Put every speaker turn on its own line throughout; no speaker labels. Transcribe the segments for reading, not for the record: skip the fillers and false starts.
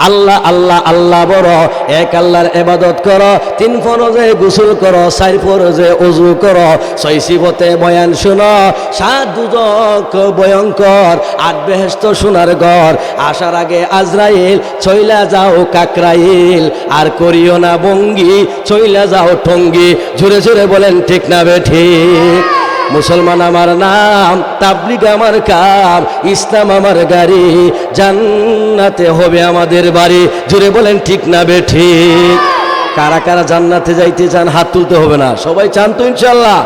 আল্লাহ আল্লাহ আল্লাহ বড়, এক আল্লাহর ইবাদত করো, 3 ফরজে গোসল করো, 4 ফরজে ওযু করো, 6 সিফতে বয়ান শোনো, 7 দুজক ভয়ঙ্কর, 8 বেহেশত সোনার ঘর, আসার আগে আজরাইল, চইলা যাও কাকরাইল, আর করিও না বঙ্গি, চইলা যাও টঙ্গি। জোরে জোরে বলেন ঠিক না বেঠিক? মুসলমান আমার নাম, তাবলিগ আমার কাম, ইসলাম আমার গাড়ি, জান্নাতে হবে আমাদের বাড়ি। জোরে বলেন ঠিক না বেঠিক? কারা কারা জান্নাতে যাইতে চান হাত তুলতে হবে না, সবাই চান তো ইনশাল্লাহ?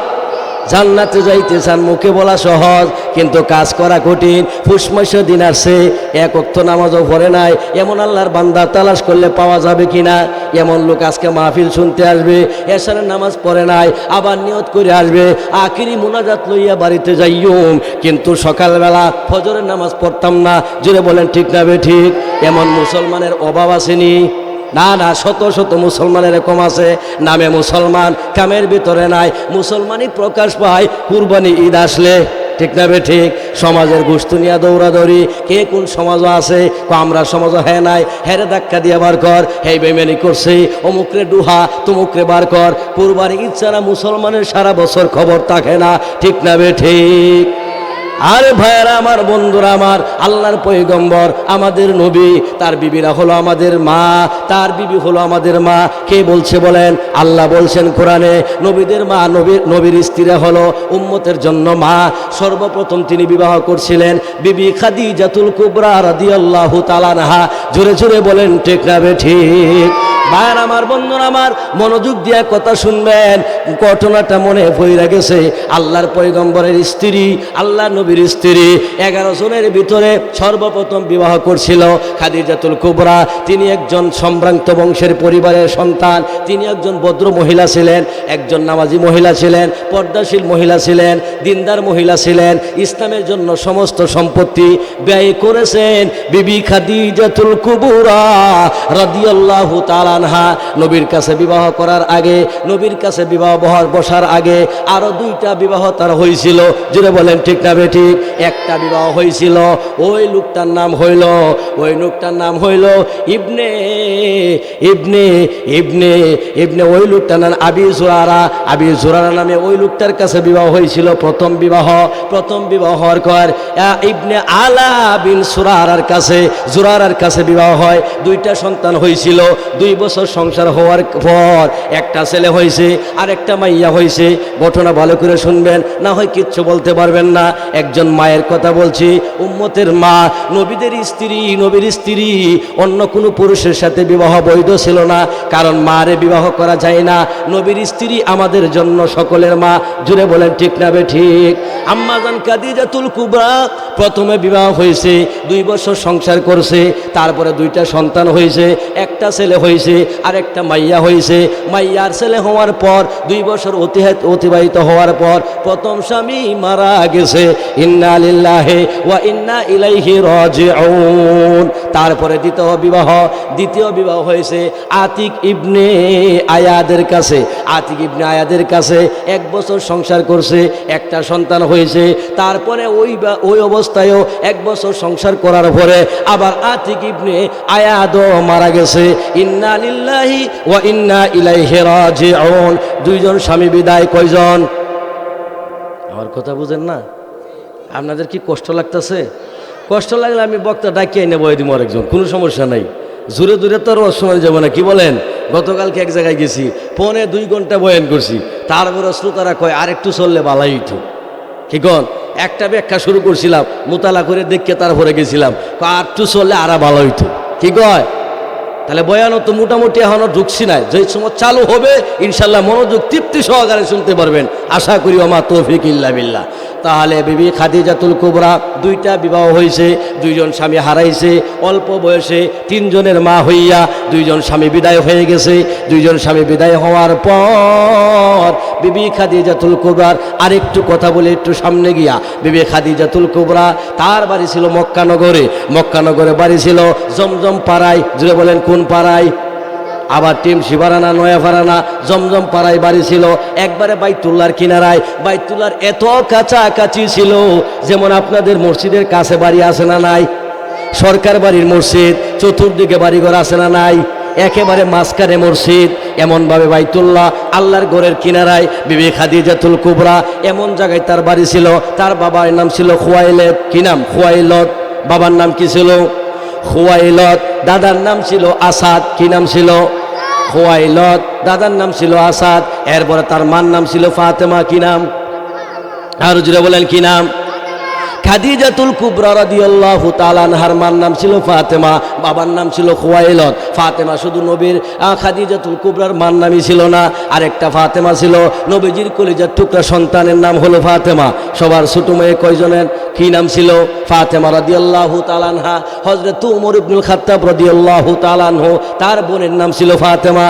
জান্নাতে যাইতে চান, মুখে বলা সহজ কিন্তু কাজ করা কঠিন। ফুসমাসে দিন আসছে, 1 ওয়াক্ত নামাজও পড়ে নাই, এমন আল্লাহর বান্দা তালাশ করলে পাওয়া যাবে কিনা? এমন লোক আজকে মাহফিল শুনতে আসবে, এশারের নামাজ পড়ে নাই, আবার নিয়ত করে আসবে আখিরি মুনাজাত লইয়া বাড়িতে যাইয়ুম, কিন্তু সকালবেলা ফজরের নামাজ পড়তাম না। জোরে বলেন ঠিক না বেঠিক? এমন মুসলমানের অভাব আসেনি? না না, শত শত মুসলমান এরকম আছে, নামে মুসলমান, কামের ভিতরে নাই। মুসলমানই প্রকাশ পায় কুরবানি ঈদ আসলে, ঠিক না বেঠিক? সমাজের গোষ্ঠী নিয়ে দৌড়াদৌড়ি, কে কোন সমাজও আছে, আমরা সমাজও হ্যাঁ নাই, হেরে ধাক্কা দিয়ে বার কর, হেই বেমেনি করছে, অমুকরে ডুহা, তুমুকরে বার কর। কুরবানি ঈদ ছাড়া মুসলমানের সারা বছর খবর থাকে না, ঠিক না বেঠিক? আরে ভাইয়েরা আমার, বন্ধুরা আমার, আল্লাহর পয়গম্বর আমাদের নবী, তার বিবিরা হলো আমাদের মা, তার বিবি হলো আমাদের মা। কে বলছে বলেন? আল্লাহ বলছেন কোরআনে, নবীদের মা, নবীর স্ত্রীরা হলো উম্মতের জন্য মা। সর্বপ্রথম তিনি বিবাহ করছিলেন বিবি খাদিজাতুল কুবরা রাদিয়াল্লাহু তাআলা আনহা। জোরে জোরে বলেন ঠিক না বেঠিক? ভাইয়ের আমার, বন্ধুরা আমার, মনোযোগ দিয়ে কথা শুনবেন, ঘটনাটা মনে পড়ে গেছে। আল্লাহর পয়গম্বরের স্ত্রী, আল্লাহ নবীর স্ত্রী 11 জনের ভিতরে সর্বপ্রথম বিবাহ করছিল খাদিজাতুল কুবরা। তিনি একজন সম্ভ্রান্ত বংশের পরিবারের সন্তান, তিনি একজন ভদ্র মহিলা ছিলেন, একজন নামাজি মহিলা ছিলেন, পর্দাশীল মহিলা ছিলেন, দিনদার মহিলা ছিলেন। ইসলামের জন্য সমস্ত সম্পত্তি ব্যয় করেছেন বিবি খাদিজাতুল কুবরা রাদিয়াল্লাহু তাআলা আনহা। নবীর কাছে বিবাহ করার আগে, নবীর কাছে বিবাহ বসার আগে আরো 2টা বিবাহ তার হয়েছিল। জুড়ে বলেন ঠিক না বেঠিক? একটা বিবাহ হয়েছিল, ওই লোকটার নাম হইল, ওই লোকটার নাম হইল ইবনে ইবনে ইবনে ইবনে ওই লোকটার নাম আবি জুরারা। আবি জুরারা নামে ওই লোকটার কাছে বিবাহ হয়েছিল, প্রথম বিবাহ। প্রথম বিবাহ হওয়ার পর ইবনে আলা বিন সুরারার কাছে, জুরারার কাছে বিবাহ হয়, 2টা সন্তান হয়েছিল। 2 বছর সংসার হওয়ার পর একটা ছেলে হয়েছে আর একটা মাইয়া হয়েছে। ঘটনা ভালো করে শুনবেন, না হয় কিচ্ছু বলতে পারবেন না। একজন মায়ের কথা বলছি, উম্মতের মা, নবীদের স্ত্রী, নবীর স্ত্রী, অন্য কোনো পুরুষের সাথে বিবাহ বৈধ ছিল না, কারণ মারে বিবাহ করা যায় না। নবীর স্ত্রী আমাদের জন্য সকলের মা। জুড়ে বলেন ঠিক না বেঠিক? আম্মা জান খাদিজাতুল কুবরা প্রথমে বিবাহ হয়েছে, 2 বছর সংসার করছে, তারপরে 2টা সন্তান হয়েছে, একটা ছেলে হয়েছে আর একটা মাইয়া হয়েছে। মাইয়ার ছেলে হওয়ার পর 2 বছর অতিবাহিত হওয়ার পর প্রথম স্বামী মারা গেছে। ইন্না লিল্লাহি ওয়া ইন্না ইলাইহি রাজিউন। তারপরে দ্বিতীয় বিবাহ হয়েছে আতিক ইবনে আয়াদের কাছে। আতিক ইবনে আয়াদের কাছে 1 বছর সংসার করছে, একটা সন্তান হয়েছে। তারপরে ওই অবস্থায়ও 1 বছর সংসার করার পরে আবার আতিক ইবনে আয়াদও মারা গেছে। ইন্না লিল্লাহি ওয়া ইন্না ইলাইহি রাজিউন। 2 জন স্বামী বিদায়। কয়জন? আমার কথা বুঝেন না? আপনাদের কি কষ্ট লাগতেছে? কষ্ট লাগলে আমি বক্তা ডাকিয়ে নেবো, দিব আরেকজন, কোনো সমস্যা নাই। জোরে জোরে তো আর সময় যাবো না, কি বলেন? গতকালকে এক জায়গায় গেছি, 2.25 ঘন্টা বয়ান করছি, তারপরে শ্রোতারা কয় আর একটু চললে ভালোই হইতো। কি কন? একটা ব্যাখ্যা শুরু করছিলাম, মোতালা করে দেখে তারপরে গেছিলাম, আর একটু চললে আরো ভালো হইতো। কি কয়? তাহলে বয়ানও তো মোটামুটি এখনো ঢুকছি না, যে সময় চালু হবে ইনশাল্লাহ মনোযোগ তৃপ্তি সহকারে শুনতে পারবেন, আশা করি। ওমা তৌফিক ইল্লা বিল্লাহ। তাহলে বিবি খাদিজাতুল কুবরা 2টা বিবাহ হয়েছে, 2 জন স্বামী হারাইছে, অল্প বয়সে 3 জনের মা হইয়া 2 জন স্বামী বিদায় হয়ে গেছে। 2 জন স্বামী বিদায় হওয়ার পর বিবি খাদিজাতুল কুবরার আরেকটু কথা বলে একটু সামনে গিয়া, বিবি খাদিজাতুল কুবরা তার বাড়ি ছিল মক্কানগরে। মক্কানগরে বাড়ি ছিল জমজম পাড়ায়। জুড়ে বলেন কোন পাড়ায়? আবার টিম শিবারানা, নয়াফারানা, জমজম পাড়ায় বাড়ি ছিল, একবারে বাইতুল্লাহর কিনারায়। বাইতুল্লাহর এত কাছাকাছি ছিল, যেমন আপনাদের মসজিদের কাছে বাড়ি আছে না নাই? সরকার বাড়ির মসজিদ, চতুর্দিকে বাড়িঘর আছে না নাই? একেবারে মাঝখানে মসজিদ, এমনভাবে বাইতুল্লাহ, আল্লাহর ঘরের কিনারায় বিবি খাদিজাতুল কুবরা, এমন জায়গায় তার বাড়ি ছিল। তার বাবার নাম ছিল খুয়াইলদ। কি নাম? খুয়াইলদ। বাবার নাম কি ছিল? খুয়াইলদ। দাদার নাম ছিল আসাদ। কি নাম ছিল? খুয়াইলদ। দাদার নাম ছিল আসাদ। এরপরে তার মার নাম ছিল ফাতেমা। কি নাম? আর জুড়ে বলেন কি নাম? খাদিজাতুল কুবরা রাদিয়াল্লাহু তাআলা আনহার মার নাম ছিল ফাতেমা, বাবার নাম ছিল খুয়াইলদ। ফাতেমা শুধু নবীর খাদিজাতুল কুবরার মার নামই ছিল না, আরেকটা ফাতেমা ছিল নবীজির কলিজার টুকরা সন্তানের নাম হলো ফাতেমা। সবার ছোট মেয়ে কয়জনের? কি নাম ছিল? ফাতেমা রাদিয়াল্লাহু তাআলা আনহা। হযরত ওমর ইবনুল খাত্তাব রাদিয়াল্লাহু তাআলা আনহু, তার বোনের নাম ছিল ফাতেমা।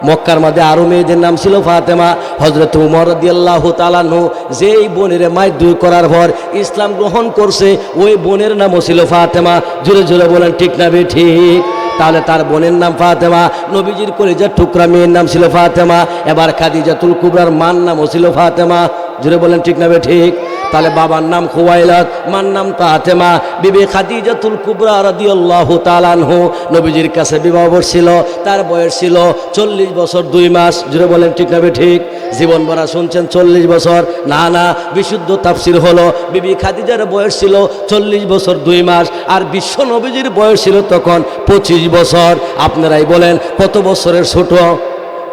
মক্কার মধ্যে আরো মেয়েদের নাম ছিল ফাতেমা। হযরত উমর রাদিয়াল্লাহু তাআলা আনহু যেই বোনের মায় দুই করার পর ইসলাম গ্রহণ করছে, ওই বোনের নামও ছিল ফাতেমা। জোরে জোরে বলেন ঠিক না ঠিক? তাহলে তার বোনের নাম ফাতেমা, নবীজির কলিজার টুকরা মেয়ের নাম ছিল ফাতেমা। এবার খাদিজাতুল কুবরার মার নামও ছিল ফাতেমা। জোরে বলেন ঠিক না ঠিক? তাহলে বাবার নাম খুয়াইলদ, মার নাম ফাতেমা। বিবি খাদিজাতুল কুবরা রাদিয়াল্লাহু তাআলা আনহু নবীজির কাছে বিবাহ বসছিল, তার বয়স ছিল 40 বছর 2 মাস। জুড়ে বলেন ঠিক না ঠিক? জীবন ভরা শুনছেন 40 বছর? না না, বিশুদ্ধ তাফসীর হলো বিবি খাদিজার বয়স ছিল 40 বছর 2 মাস, আর বিশ্ব নবীজির বয়স ছিল তখন 25 বছর। আপনারাই বলেন কত বছরের ছোট?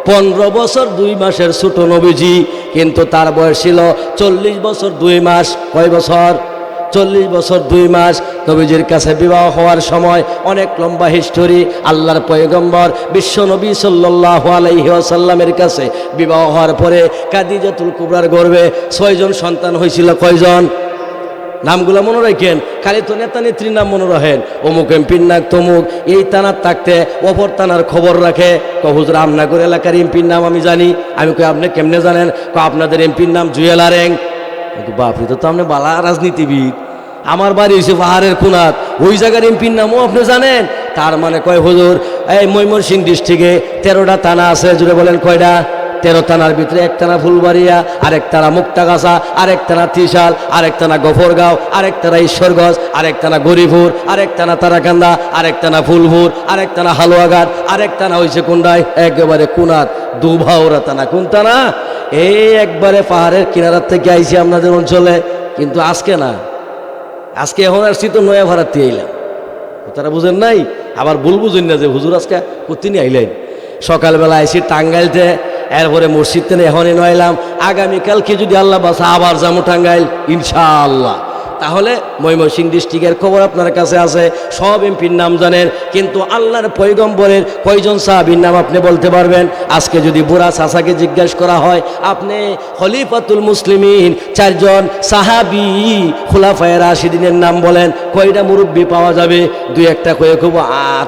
15 বছর 2 মাসের ছোট নবীজি, কিন্তু তার বয়স ছিল 40 বছর 2 মাস। কয় বছর? 40 বছর 2 মাস। নবীজির কাছে বিবাহ হওয়ার সময় অনেক লম্বা হিস্টোরি। আল্লাহর পয়গম্বর বিশ্ব নবী সাল্লাল্লাহু আলাইহি ওয়াসাল্লামের কাছে বিবাহ হওয়ার পরে খাদিজাতুল কুবরার গর্ভে 6 জন সন্তান হয়েছিল। কয়জন? নামগুলো মনে রাখেন, খালি তো নেতা নেত্রীর নাম মনে রাখেন। অমুক এমপির নাম তমুক, এই থানার থাকতে অপর থানার খবর রাখে। হুজুর আমনাগর এলাকার এমপির নাম আমি জানি। আমি কই আপনি কেমনে জানেন? আপনাদের এমপির নাম জুয়েল আরেং। বাপরে, তো আপনি বালা রাজনীতিবিদ। আমার বাড়ি হয়েছে পাহাড়ের কোনাত, ওই জায়গার এমপির নামও আপনি জানেন? তার মানে কয় হুজুর, এই ময়মনসিংহ ডিস্ট্রিক্টে 13টা থানা আছে। জুড়ে বলেন কয়টা? 13 থানার ভিতরে এক থানা ফুলবাড়িয়া, আরেক থানা মুক্তাগাছা, আরেক থানা ত্রিশাল, আরেক থানা গফরগাঁও, আরেক থানা ঈশ্বরগঞ্জ, আরেক থানা গরিপুর, আরেক থানা তারাকান্দা, আরেক থানা ফুলপুর, আরেক থানা হালুয়াঘাট, আরেক থানা হয়েছে কোনটায়? একেবারে কোনাত দুভাওরা থানা। কোন থানা? এই একবারে পাহাড়ের কিনারার থেকে আইছি আপনাদের অঞ্চলে। কিন্তু আজকে না, আজকে এখন আসছি তো নয়া ভাড়াতে আইলাম। তারা বুঝেন নাই? আবার ভুল বুঝেন না যে হুজুর আজকে কোথিনি আইলেন। সকালবেলা আইসি টাঙ্গাইলতে, এরপরে মসজিদ থেকে এখনই নইলাম। আগামীকালকে যদি আল্লাহ বাসা আবার যাবো টাঙ্গাইল ইনশাআল্লাহ। তাহলে ময়মনসিংহ ডিস্ট্রিক্টের খবর আপনার কাছে আছে, সব এমপির নাম জানেন, কিন্তু আল্লাহর পয়গম্বরের কয়জন সাহাবীর নাম আপনি বলতে পারবেন? আজকে যদি বুড়া চাচাকে জিজ্ঞাসা করা হয়, আপনি খলিফাতুল মুসলিমিন 4 জন সাহাবী খুলাফায়ে রাশিদিনের নাম বলেন, কয়টা মুরব্বী পাওয়া যাবে? 2-1টা কয়ে খুব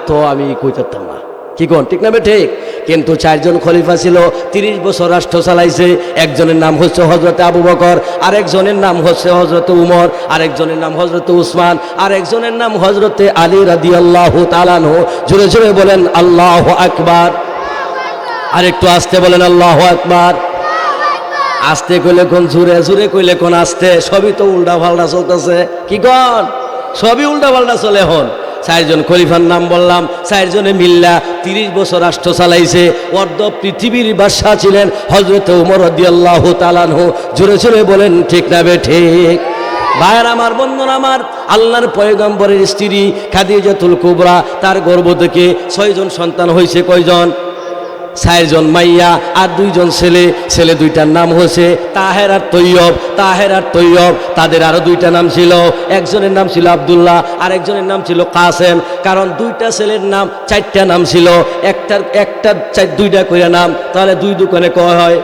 তো আমি কইতাম না। কি কোন ঠিক না ঠিক? কিন্তু 4 জন খলিফা ছিল, 30 বছর রাষ্ট্র চালাইছে। একজনের নাম হচ্ছে হযরত আবু বকর, আরেকজনের নাম হচ্ছে হযরত উমর, আরেকজনের নাম হযরত উসমান, আরেকজনের নাম হযরত আলী রাদিয়াল্লাহু তাআলা আনহু। জোরে জোরে বলেন আল্লাহু আকবার। আরেকটু আস্তে বলেন আল্লাহু আকবার। আস্তে কইলে কোন, জোরে জোরে কইলে কোন আস্তে? সবই তো উল্টা পাল্টা চলতেছে। কি কোন? সবই উল্টা পাল্টা চলে। এখন 4 জন খলিফার নাম বললাম, 4 জনে মিল্লা 30 বছর রাষ্ট্র চালাইছে। অর্ধ পৃথিবীর বাদশা ছিলেন হযরত ওমর রাদিয়াল্লাহু তাআলা আনহু। জোরে জোরে বলেন ঠিক না ঠিক? ভাইয়ের আমার, বন্ধুরা আমার, আল্লাহর পয়গম্বরের স্ত্রী খাদিজাতুল কুবরা, তার গর্ভ থেকে 6 জন সন্তান হয়েছে। কয়জন? 4 জন মাইয়া আর 2 জন ছেলে। ছেলে 2টার নাম হয়েছে তাহের আর তৈয়ব। তাহের আর তৈয়ব, তাদের আরো 2টা নাম ছিল। একজনের নাম ছিল আব্দুল্লাহ, আর একজনের নাম ছিল কাসেম। কারণ 2টা ছেলের নাম 4টা নাম ছিল, একটা 2টা করে নাম, তাহলে 2 দোকানে কয় হয়?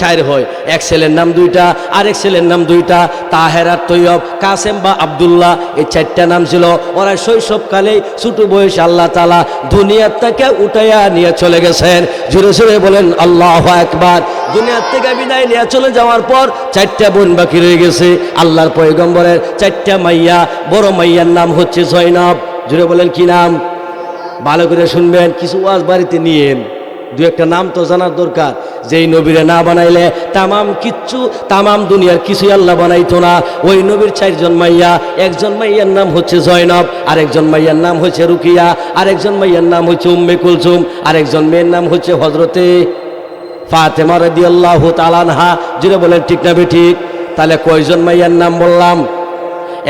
4 হয়। এক ছেলের নাম 2টা, আরেক ছেলের নাম 2টা। তাহের আর তৈয়ব, কাসেম বা আব্দুল্লাহ, এই 4টা নাম ছিল। ওরা শৈশবকালে ছোট বয়সে আল্লাহ তাআলা দুনিয়ার থেকে উঠাইয়া নিয়ে চলে গেছেন। জোরে জোরে বলেন আল্লাহু আকবার। দুনিয়ার থেকে বিদায় নিয়ে চলে যাওয়ার পর 4টা বোন বাকি রয়ে গেছে। আল্লাহর পয়গম্বরের 4টা মাইয়া। বড় মাইয়ার নাম হচ্ছে জয়নব। জোরে বলেন কি নাম? ভালো করে শুনবেন, কিছু ওয়াজ বাড়িতে নিয়েন, 2-1টা নাম তো জানার দরকার। যেই নবীরে না বানাইলে তামাম দুনিয়ার কিছুই আল্লাহ বানাইতো না। ওই নবীর 4 জন মাইয়া, একজন মাইয়ার নাম হচ্ছে জয়নব, আরেকজন মাইয়ার নাম হচ্ছে রুকিয়া, আরেকজন মাইয়ার নাম হচ্ছে উম্মে কুলসুম, আরেকজন মেয়ের নাম হচ্ছে হযরতে ফাতেমা রাদিয়াল্লাহু তাআলা আনহা। জুড়ে বলেন ঠিক না বেঠিক? তাহলে কয়জন মাইয়ার নাম বললাম?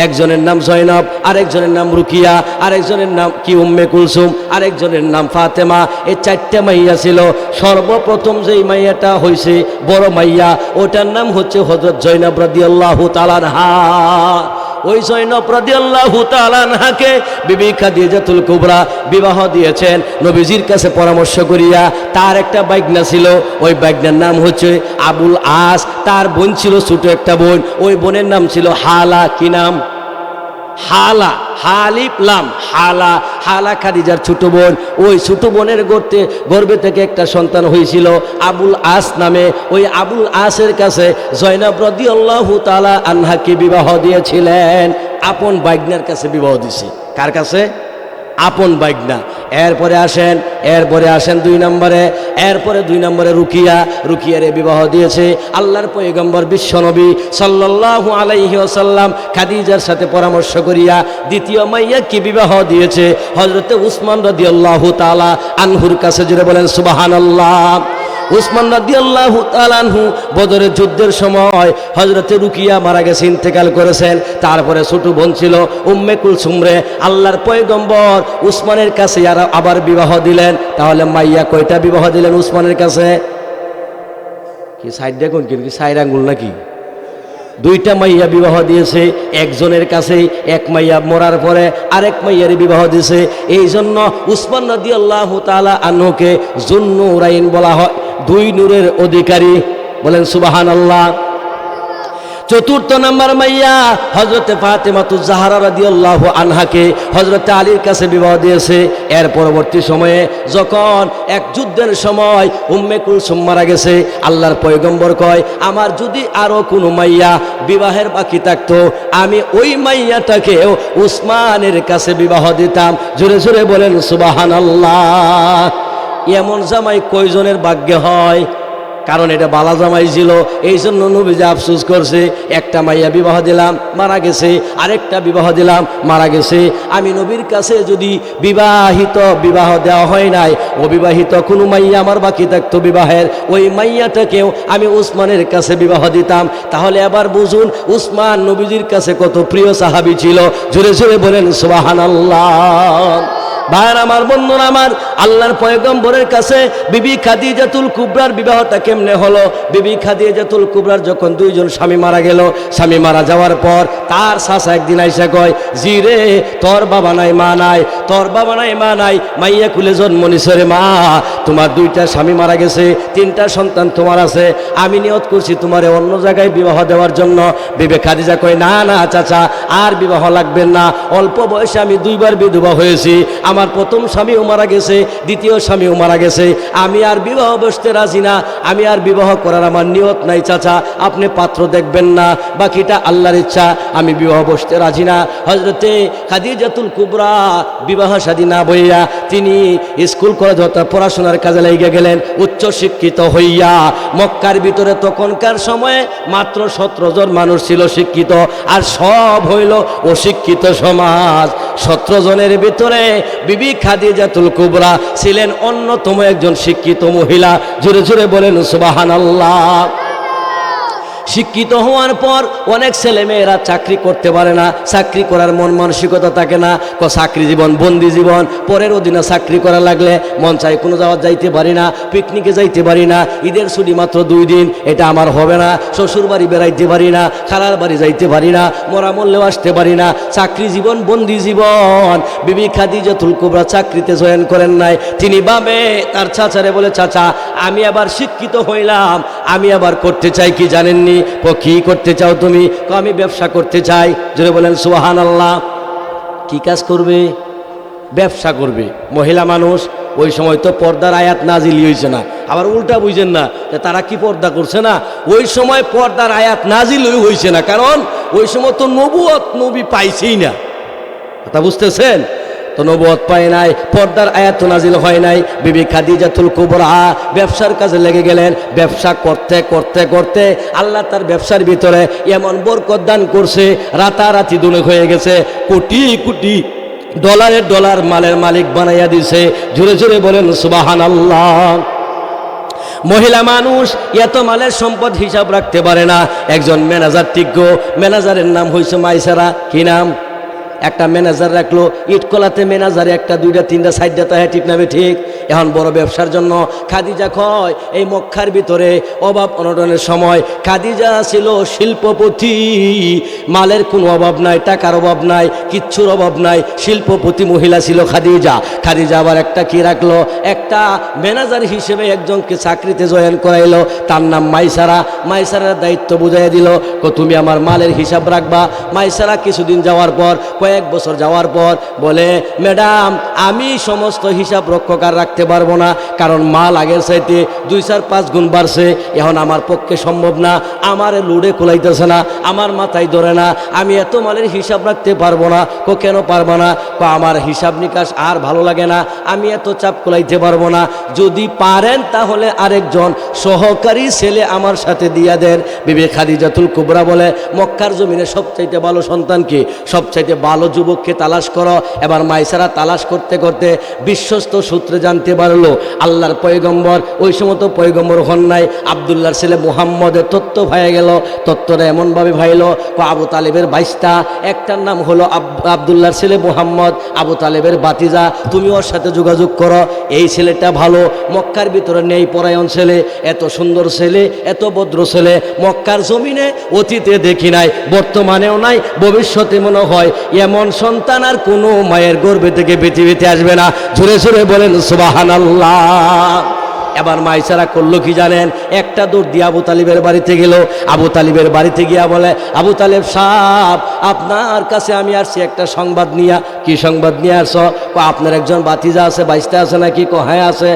একজনের নাম জয়নব, আরেকজনের নাম রুকিয়া, আরেকজনের নাম কি উম্মে কুলসুম, আরেকজনের নাম ফাতেমা। এই 4টা মাইয়া ছিল। সর্বপ্রথম যেই মাইয়াটা হয়েছে বড় মাইয়া, ওটার নাম হচ্ছে হযরত জয়নব রাদিয়াল্লাহু তাআলা আনহা। ওই জয়নব রাদিয়াল্লাহু তাআলা আনহাকে বিবি খাদিজাতুল কুবরা বিবাহ দিয়েছেন নবীজির কাছে পরামর্শ করিয়া। তার একটা বাইগনা ছিল, ওই বাইগনার নাম হচ্ছে আবুল আস। তার বোন ছিল ছোট একটা বোন, ওই বোনের নাম ছিল হালা। কি নাম? হালা, হালিফ লাম হালা। হালা খাদিজার ছোট বোন। ওই ছোট বোনের গর্ভে থেকে একটা সন্তান হয়েছিল আবুল আস নামে। ওই আবুল আসের কাছে জয়নব রাদিয়াল্লাহু তাআলা আনহাকে বিবাহ দিয়েছিলেন। আপন বাইগনার কাছে বিবাহ দিছে। কার কাছে? আপন বাইগনা। এরপরে আসেন 2 নম্বরে। এরপরে 2 নম্বরে রুকিয়ারে বিবাহ দিয়েছে আল্লাহর পয়গম্বর বিশ্বনবী সাল্লাল্লাহু আলাইহি ওয়াসাল্লাম খাদিজার সাথে পরামর্শ করিয়া। দ্বিতীয় মাইয়াকে বিবাহ দিয়েছে হযরতে উসমান রাদিয়াল্লাহু তাআলা আনহুর কাছে। জুড়ে বলেন সুবহানাল্লাহ। উসমান রাদিয়াল্লাহু তাআলা আনহু বদরের যুদ্ধের সময় হযরতে রুকিয়া মারা গেছে, ইন্তেকাল করেছেন। তারপরে ছোট বোন ছিল উম্মে কুলসুম রে আল্লাহর পয়গম্বর উসমানের কাছে আবার বিবাহ দিলেন। তাহলে মাইয়া কয়টা বিবাহ দিলেন উসমানের কাছে? কি সাইড দেখুন, কি সাইড আঙ্গুল নাকি? 2টা মাইয়া বিবাহ দিয়েছে একজনের কাছে। এক মাইয়া মরার পরে আরেক মাইয়ারে বিবাহ দিয়েছে। এই জন্য উসমান রাদিয়াল্লাহু তাআলা আনহুকে যুন্নুরাইন বলা হয়, 2 নূরের অধিকারী। বলেন সুবহানাল্লাহ। 4 নম্বর মাইয়া হযরতে ফাতেমাতুজ জাহরা রাদিয়াল্লাহু আনহাকে হযরতে আলীর কাছে বিবাহ দিয়েছে। এর পরবর্তী সময়ে যখন এক যুদ্ধের সময় উম্মে কুলসুম মারা গেছে, আল্লাহর পয়গম্বর কয় আমার যদি আরো কোনো মাইয়া বিবাহের বাকি থাকতো আমি ওই মাইয়াটাকেও উসমানের কাছে বিবাহ দিতাম। জোরে জোরে বলেন সুবহানাল্লাহ। এমন জামাই কয়জনের ভাগ্যে হয়? কারণ এটা বালা জামাই ছিল, এই জন্য নবীজি আফসোস করছে। একটা মাইয়া বিবাহ দিলাম মারা গেছে, আরেকটা বিবাহ দিলাম মারা গেছে। আমি নবীর কাছে যদি বিবাহ দেওয়া হয় নাই, অবিবাহিত কোনো মাইয়া আমার বাকি থাকতো বিবাহের, ওই মাইয়াটাকেও আমি উসমানের কাছে বিবাহ দিতাম। তাহলে আবার বুঝুন উসমান নবীজির কাছে কত প্রিয় সাহাবী ছিল। জোরে জোরে বলেন সুবহানাল্লাহ। ভাইয়ের আমার, বন্ধুরা আমার, আল্লাহর পয়গম্বরের কাছে বিবি খাদিজাতুল কুবরার বিবাহটা কেমনে হলো? বিবি খাদিজাতুল কুবরার যখন 2 জন স্বামী মারা গেল, স্বামী মারা যাওয়ার পর তার চাচা একদিন আইসা কয়, জি রে তোর বাবা নাই মা নাই, তোর বাবা নাই মা নাই, মাইয়া কুলে জন্ম নিছে রে মা। তোমার 2টা স্বামী মারা গেছে, 3টা সন্তান তোমার আছে, আমি নিয়ত করছি তোমারে অন্য জায়গায় বিবাহ দেওয়ার জন্য। বিবি খাদিজা কয়, না না চাচা, আর বিবাহ লাগবে না, অল্প বয়সে আমি 2বার বিধবা হয়েছি, আমার প্রথম স্বামীও মারা গেছে, দ্বিতীয় স্বামীও মারা গেছে, আমি আর বিবাহ বসতে রাজি না, আমি আর বিবাহ করার আমার নিয়ত নাই চাচা, আপনি পাত্র দেখবেন না, বাকিটা আল্লাহর ইচ্ছা, আমি বিবাহ বসতে রাজি না। হযরতে খাদিজাতুল কুবরা বিবাহ শাদী না বইয়া তিনি স্কুল কলেজ অর্থাৎ পড়াশোনার কাজে লেগে গেলেন, উচ্চ শিক্ষিত হইয়া। মক্কার ভিতরে তখনকার সময়ে মাত্র 17 জন মানুষ ছিল শিক্ষিত, আর সব হইল অশিক্ষিত সমাজ। 17 জনের ভিতরে বিবি খাদিজাতুল কুবরা ছিলেন অন্যতম একজন শিক্ষিত মহিলা। জোরে জোরে বলেন সুবহানাল্লাহ। শিক্ষিত হওয়ার পর অনেক ছেলে মেয়েরা চাকরি করতে পারে না, চাকরি করার মন মানসিকতা থাকে না, চাকরি জীবন বন্দি জীবন, পরের অধীনে চাকরি করা লাগলে মন চাই কোনো যাইতে পারি না, পিকনিকে যাইতে পারি না, ঈদের ছুটি মাত্র 2 দিন, এটা আমার হবে না, শ্বশুর বাড়ি বেড়াইতে পারি না, খালার বাড়ি যাইতে পারি না, মরা মরলেও আসতে পারি না, চাকরি জীবন বন্দি জীবন। বিবি খাদিজাতুল কুবরা চাকরিতে জয়েন করেন নাই। তিনি ভাবে তার চাচারে বলে, চাচা আমি আবার শিক্ষিত হইলাম, আমি আবার করতে চাই কি জানেননি? কি করতে চাও তুমি? আমি ব্যবসা করতে চাই। জোরে বলেন সুবহানাল্লাহ। কি কাজ করবে? ব্যবসা করবে। মহিলা মানুষ, ওই সময় তো পর্দার আয়াত নাজিলই হয়েছে না, আবার উল্টা বুঝেন না যে তারা কি পর্দা করছে না, ওই সময় পর্দার আয়াত নাজিলই হয়েছে না, কারণ ওই সময় তো নবুয়ত নবী পাইছেই না। কথা বুঝতেছেন? তো তো নবুয়ত পায় নাই, পর্দার আয়াত নাজিল হয় নাই। বিবি খাদিজাতুল কুবরা ব্যবসার কাজে লেগে গেলেন। ব্যবসা করতে করতে করতে আল্লাহ তার ব্যবসার ভিতরে এমন বরকত দান করছে, রাতারাতি দুনিয়া হয়ে গেছে, কোটি কোটি ডলারের ডলার মালের মালিক বানাইয়া দিছে। জোরে জোরে বলেন সুবহানাল্লাহ। মহিলা মানুষ এত মালের সম্পদ হিসাব রাখতে পারে না। একজন ম্যানেজার টিজ্ঞ, ম্যানেজারের নাম হয়েছে মাইসারা। কি নাম? একটা ম্যানেজার রাখলো, ইটকলাতে ম্যানেজারে একটা দুইটা তিনটা সাইডটা তো হ্যাঁ ঠিক নামে ঠিক। এখন বড় ব্যবসার জন্য খাদিজা কয় এই মক্কার ভিতরে অভাব অনটনের সময় খাদিজা ছিল শিল্পপতি। মালের কোনো অভাব নাই, টাকার অভাব নাই, কিচ্ছুর অভাব নাই, শিল্পপতি মহিলা ছিল খাদিজা। খাদিজা আবার একটা কি রাখলো, একটা ম্যানেজার হিসেবে একজনকে চাকরিতে জয়েন করাইলো, তার নাম মাইসারা। মাইসারার দায়িত্ব বুঝাইয়া দিল, তুমি আমার মালের হিসাব রাখবা। মাইসারা কিছুদিন যাওয়ার পর, কয়েক বছর যাওয়ার পর বলে, ম্যাডাম আমি সমস্ত হিসাব রক্ষক আর রাখতে পারবো না, কারণ মাল আগের চাইতে 2-4-5 গুণ বাড়ছে। এখন আমার পক্ষে সম্ভব না, আমার লুডে কুলাইতেছে না, আমার মাথায় ধরে না, আমি এত মালের হিসাব রাখতে পারবো না। কেন পারবো না? আমার হিসাব নিকাশ আর ভালো লাগে না, আমি এত চাপ কুলাইতে পারবো না। যদি পারেন তাহলে আরেকজন সহকারী ছেলে আমার সাথে দিয়া দেন। বিবি খাদিজাতুল কুবরা বলে, মক্কার জমিনে সবচাইতে ভালো সন্তান কি, সবচাইতে ভালো যুবককে তালাশ করো। এবার মাইসারা তালাশ করতে করতে বিশ্বস্ত সূত্রে জানতে পারলো আল্লাহর পয়গম্বর, ওই সময় তো পয়গম্বর হন নাই, আবদুল্লাহর ছেলে মুহাম্মদের তত্ত্ব ভাইয়া গেল। তত্ত্বটা এমনভাবে ভাইল, আবু তালেবের বাইশটা, একটার নাম হলো আবদুল্লাহর ছেলে মুহাম্মদ, আবু তালেবের বাতিজা, তুমি ওর সাথে যোগাযোগ করো। এই ছেলেটা ভালো, মক্কার ভিতরে নেই পরায়ণ ছেলে, এত সুন্দর ছেলে, এত ভদ্র ছেলে মক্কার জমিনে অতীতে দেখি নাই, বর্তমানেও নাই, ভবিষ্যতে মনে হয় এমন সন্তান আর কোনো মায়ের গর্ভে থেকে পৃথিবীতে আসবে না। জোরে জোরে বলেন সুবহানাল্লাহ। এবার মাইসারা করলো কি জানেন, একটা দৌড় দিয়ে আবু তালিবের বাড়িতে গেল। আবু তালিবের বাড়িতে গিয়া বলে, আবু তালেব সাহেব আপনার কাছে আমি আসছি একটা সংবাদ নিয়া। কি সংবাদ নিয়ে আসো? আপনার একজন বাতিজা আছে, বাইশটা আছে নাকি? হ্যাঁ আছে।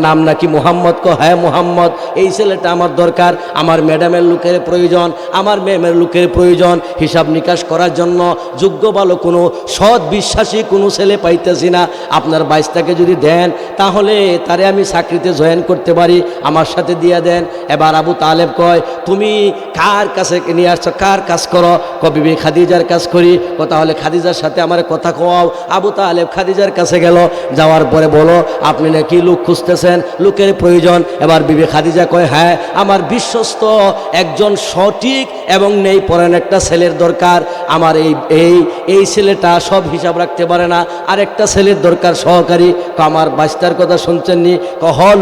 নাম নাকি মুহাম্মদ? হ্যাঁ মুহাম্মদ। এই ছেলেটা আমার দরকার, আমার ম্যাডামের লোকের প্রয়োজন, আমার ম্যামের লোকের প্রয়োজন, হিসাব নিকাশ করার জন্য যোগ্য ভালো কোনো সৎ বিশ্বাসী কোনো ছেলে পাইতেছি না। আপনার বাইশটাকে যদি দেন তাহলে তারে আমি চাকরিতে জয়েন করতে পারি, আমার সাথে দিয়ে দেন। এবার আবু তালেব কয়, তুমি কার কাছে নিয়ে আসছো, কার কাজ করো? বিবি খাদিজার কাজ করি। তাহলে খাদিজার সাথে আমার কথা কও। আবু তালেব খাদিজার কাছে গেল, যাওয়ার পরে বলো আপনি নাকি লোক খুঁজতেছেন, লোকের প্রয়োজন। এবার বিবি খাদিজা কয়, হ্যাঁ আমার বিশ্বস্ত একজন সঠিক এবং নেই পরায়ণ একটা ছেলের দরকার। আমার এই ছেলেটা সব হিসাব রাখতে পারে না, আর একটা ছেলের দরকার সহকারী। আমার বাচ্চার কথা শুনছেননি?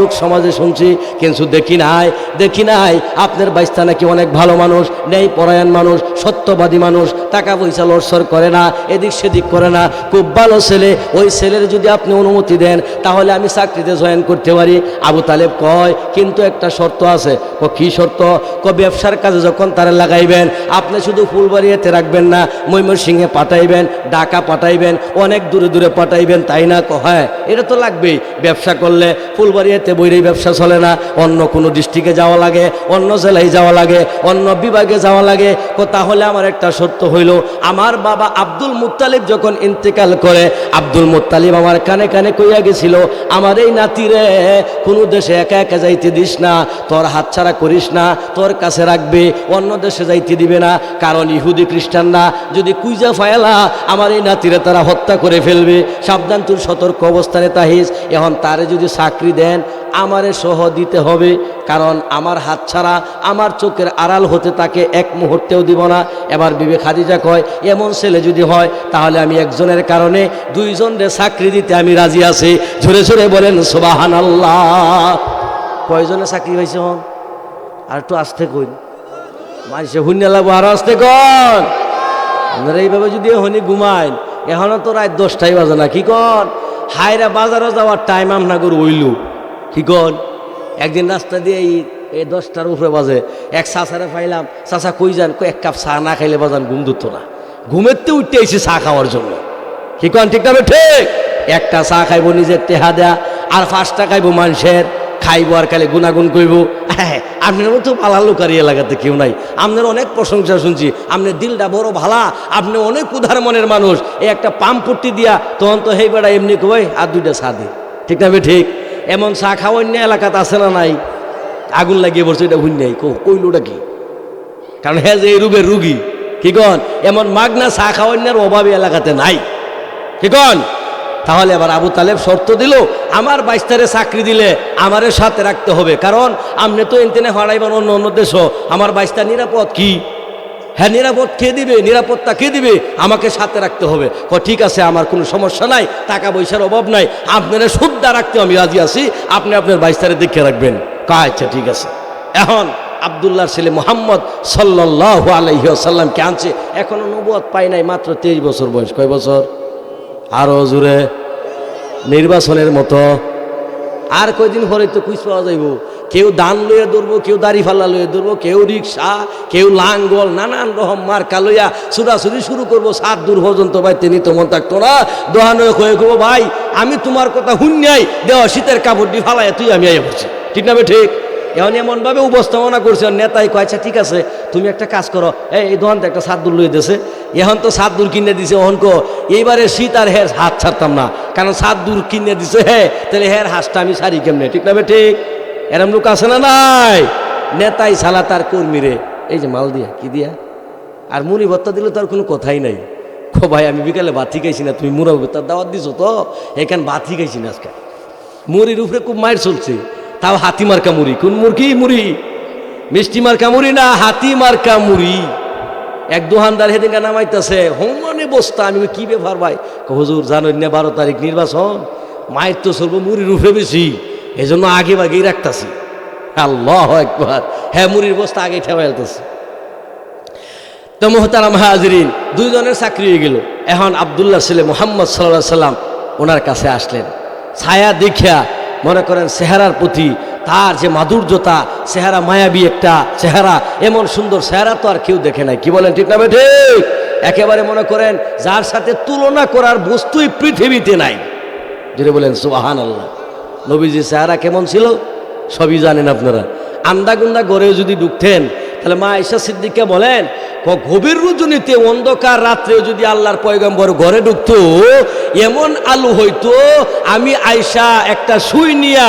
লোক সমাজে শুনছি, কিন্তু দেখি নাই আপনার বাইস্তা নাকি অনেক ভালো মানুষ, নেই পরায়ণ মানুষ, সত্যবাদী মানুষ, টাকা পয়সা লড়সড় করে না, এদিক সেদিক করে না, খুব ভালো ছেলে। ওই ছেলের যদি আপনি অনুমতি দেন তাহলে আমি চাকরিতে জয়েন করতে পারি। আবু তালেব কয়, কিন্তু একটা শর্ত আছে। কি শর্ত? ব্যবসার কাজে যখন তারা লাগাইবেন আপনি শুধু ফুলবাড়িয়াতে রাখবেন না, ময়মনসিংহে পাঠাইবেন, ঢাকা পাঠাইবেন, অনেক দূরে দূরে পাঠাইবেন, তাই না? হ্যাঁ এটা তো লাগবেই, ব্যবসা করলে ফুলবাড়িয়াতে বইরেই ব্যবসা চলে না, অন্য কোনো ডিস্ট্রিক্টে যাওয়া লাগে, অন্য জেলায় যাওয়া লাগে, অন্য বিভাগে যাওয়া লাগে। তাহলে আমার একটা শর্ত হইল, আমার বাবা আব্দুল মুত্তালিব যখন ইন্তেকাল করে, আব্দুল মুত্তালিব আমার কানে কানে কইয়া গেছিল, আমার এই নাতিরে কোনো দেশে একা একা যাইতে দিস না, তোর হাতছাড়া করিস না, তোর কাছে রাখবে, অন্য দেশে যাইতে দিবে না, কারণ ইহুদি খ্রিস্টানরা যদি কুইজা ফায়লা আমার এই নাতিরে তারা হত্যা করে ফেলবে, সাবধান, তুই সতর্ক অবস্থানে তাহিস। এখন তারে যদি চাকরি দেন আমারে সহ দিতে হবে, কারণ আমার হাত ছাড়া আমার চোখের আড়াল হতে তাকে এক মুহূর্তেও দিব না। এবার বিবি খাদিজা কয়, এমন ছেলে যদি হয় তাহলে আমি একজনের কারণে দুইজনের চাকরি দিতে আমি রাজি আছি। জোরে জোরে বলেন সুবহানাল্লাহ। কয়জনে চাকরি পাইছে? হন আর একটু আসতে কইন, মানুষে হুন্যা লাগবো, আরো আসতে কন। আপনারা এইভাবে যদি হনি ঘুমাইন, এখনো তো রাত 10টাই বাজে না। কি কন? হায়রা বাজারও যাওয়ার টাইম আমরা করে হইল। কি কন? একদিন রাস্তা দিয়ে এই 10টার উপরে বাজে, এক চাচারে পাইলাম, চাচা কই যান? এক কাপ চা না খাইলে বাজান ঘুম ধরতো না, ঘুমেরতে উঠতে এসে চা খাওয়ার জন্য। কি কন? ঠিক না? ঠিক। একটা চা খাইবো নিজের টেহা দেয়া, আর 5টা খাইবো মানুষের। খাইব আর খালি গুনাগুন করব। আপনার মতো ভালো লোকারি এলাকাতে কেউ নাই। আপনার অনেক প্রশংসা শুনছি, আপনার দিলটা বড় ভালা, আপনি অনেক উদার মনের মানুষ। এই একটা পাম্পট্টি দিয়া তখন তো হেই বেড়া এমনি কই আর দুইটা চা দি, ঠিক না বে ঠিক? এমন চা খাওয়া অন্য এলাকাতে আছে না নাই? আগুন লাগিয়ে বলছে এটা হুই নাই, কইলোটা কি? কারণ হ্যাঁ যে এই রোগের রুগী, কি কন? এমন মাগনা চা খাওয়ার অভাবে এলাকাতে নাই, কি কন? তাহলে আবার আবু তালেব শর্ত দিল, আমার 22 তারে চাকরি দিলে আমারে সাথে রাখতে হবে, কারণ আপনি তো এনতেনে হারাইবার অন্য অন্য দেশও, আমার 22 টা নিরাপদ কি? হ্যাঁ নিরাপদ কে দিবে, নিরাপত্তা কে দিবে? আমাকে সাথে রাখতে হবে। ঠিক আছে, আমার কোনো সমস্যা নাই, টাকা পয়সার অভাব নাই, আপনারা শুদ্ধা রাখতে আমি রাজি আছি, আপনি আপনার 22 তারে দেখে রাখবেন। আচ্ছা ঠিক আছে। এখন আব্দুল্লাহর ছেলে মুহাম্মদ সাল্লাল্লাহু আলাইহি ওয়াসাল্লামকে আনছে, এখনো নবুয়ত পায় নাই, মাত্র 23 বছর বয়স। কয় বছর? আরো জুড়ে, নির্বাচনের মতো। আর কয়দিন পরে তো কুইজ পাওয়া যাইব। কেউ দান লইয়া ধরবো, কেউ দাড়ি ফাল্লা লইয়া ধরবো, কেউ রিক্সা, কেউ লাঙ্গল, নানান রকম মার্কা লইয়া ছুটাছুটি শুরু করবো। 7 দূর পর্যন্ত ভাই তিনি তো মন থাকতো না, দোহানো হয়ে করবো, ভাই আমি তোমার কথা শুনিয়াই দেওয়া শীতের কাপড়টি ফালাইয়া তুই আমি আইয়া বলছি, ঠিক না বে ঠিক? এখন এমনভাবে উপস্থাপনা করছে, নেতাই কয় আচ্ছা ঠিক আছে, তুমি একটা কাজ করো, এই দোকান তো একটা 7 দূর লইয়ে দিয়েছে, এখন তো 7 দূর কিনে দিছে, অহনক এইবারে শীত আর হের হাত ছাড়তাম না, কারণ 7 দূর কিনে দিছে, হ্যাঁ তাহলে হের হাঁসটা আমি সারি কেমনে, ঠিক না বে ঠিক? এরম লোক আছে না নাই? নেতাই সালা তার কর্মীরে এই যে মাল দিয়া কি দিয়া আর মুড়ি ভত্তা দিলে তার কোনো কথাই নাই। ভাই আমি বিকালে ভাত খাইছি না, তুমি মুড়া ভত্তার দাওয়াত দিছো তো, এখানে ভাত খাইছি না আজকে। মুড়ির উপরে খুব মায়ের চলছে, তাও হাতি মার্কা মুড়ি। কোন মুরগি মুড়ি? মিষ্টি মার্কা মুড়ি না, হাতি মার্কা মুড়ি। এক দোকানদার হেদিনকা নামাইতেছে, হোমানে বস্তা। আমি কি ব্যাপার ভাই? হুজুর জানেন না 12 তারিখ নির্বাচন, মায়ের তো চলবো মুড়ির উপরে বেশি, এই জন্য আগে বাগেই রাখতেছি। আল্লাহু আকবার। হ্যাঁ মুড়ির বস্তা আগে ঠেবা ফেলতেছে। তো মুহতারাম হাজরিন, দুইজনের চাকরি হয়ে গেল। এখন আব্দুল্লাহ ছেলে মুহাম্মদ সাল্লাল্লাহু আলাইহি সাল্লাম ওনার কাছে আসলেন। ছায়া দেখিয়া মনে করেন চেহারার প্রতি তার যে মাধুর্যতা, চেহারা মায়াবী একটা চেহারা, এমন সুন্দর চেহারা তো আর কেউ দেখে নাই, কি বলেন ঠিক না বে ঠিক? একেবারে মনে করেন যার সাথে তুলনা করার বস্তুই পৃথিবীতে নাই। যদি বলেন সুবহানাল্লাহ। নবীজির চেহারা কেমন ছিল সবই জানেন আপনারা। আন্দাগুন্দা ঘরেও যদি ঢুকতেন, তাহলে মা আয়েশা সিদ্দিকা বলেন, গভীর রজনীতে অন্ধকার রাত্রেও যদি আল্লাহর পয়গম্বর ঘরে ঢুকতো, এমন আলো হইতো, আমি আয়েশা একটা সুই নিয়া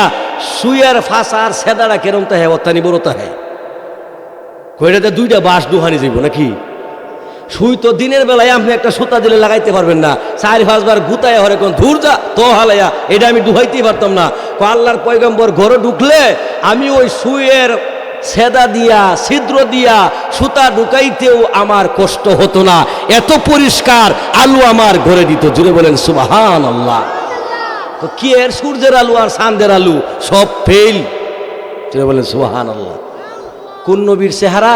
সুইয়ের ফাঁসার সেদারা কেরম তাহে অত্যানি বড় তাহে কইটাতে 2টা বাঁশ দুহানি যাইব নাকি? সুই তো দিনের বেলায় আপনি একটা সুতা দিলে লাগাইতে পারবেন না, 4-5 বার গুতায় হরে কোন ধূর যা তো হালাইয়া, এটা আমি দুহাইতেই পারতাম না। আল্লাহর পয়গম্বর ঘরে ঢুকলে আমি ওই সুইয়ের সেদা দিয়া ছিদ্র দিয়া সুতা ঢুকাইতেও আমার কষ্ট হতো না, এত পরিষ্কার আলু আমার ঘরে দিত। জুড়ে বলেন সুবহানাল্লাহ। তো কি এর সূর্যের আলু আর চাঁদের আলু সব ফেল। জুড়ে বলেন সুবহানাল্লাহ। কোন নবীর চেহারা?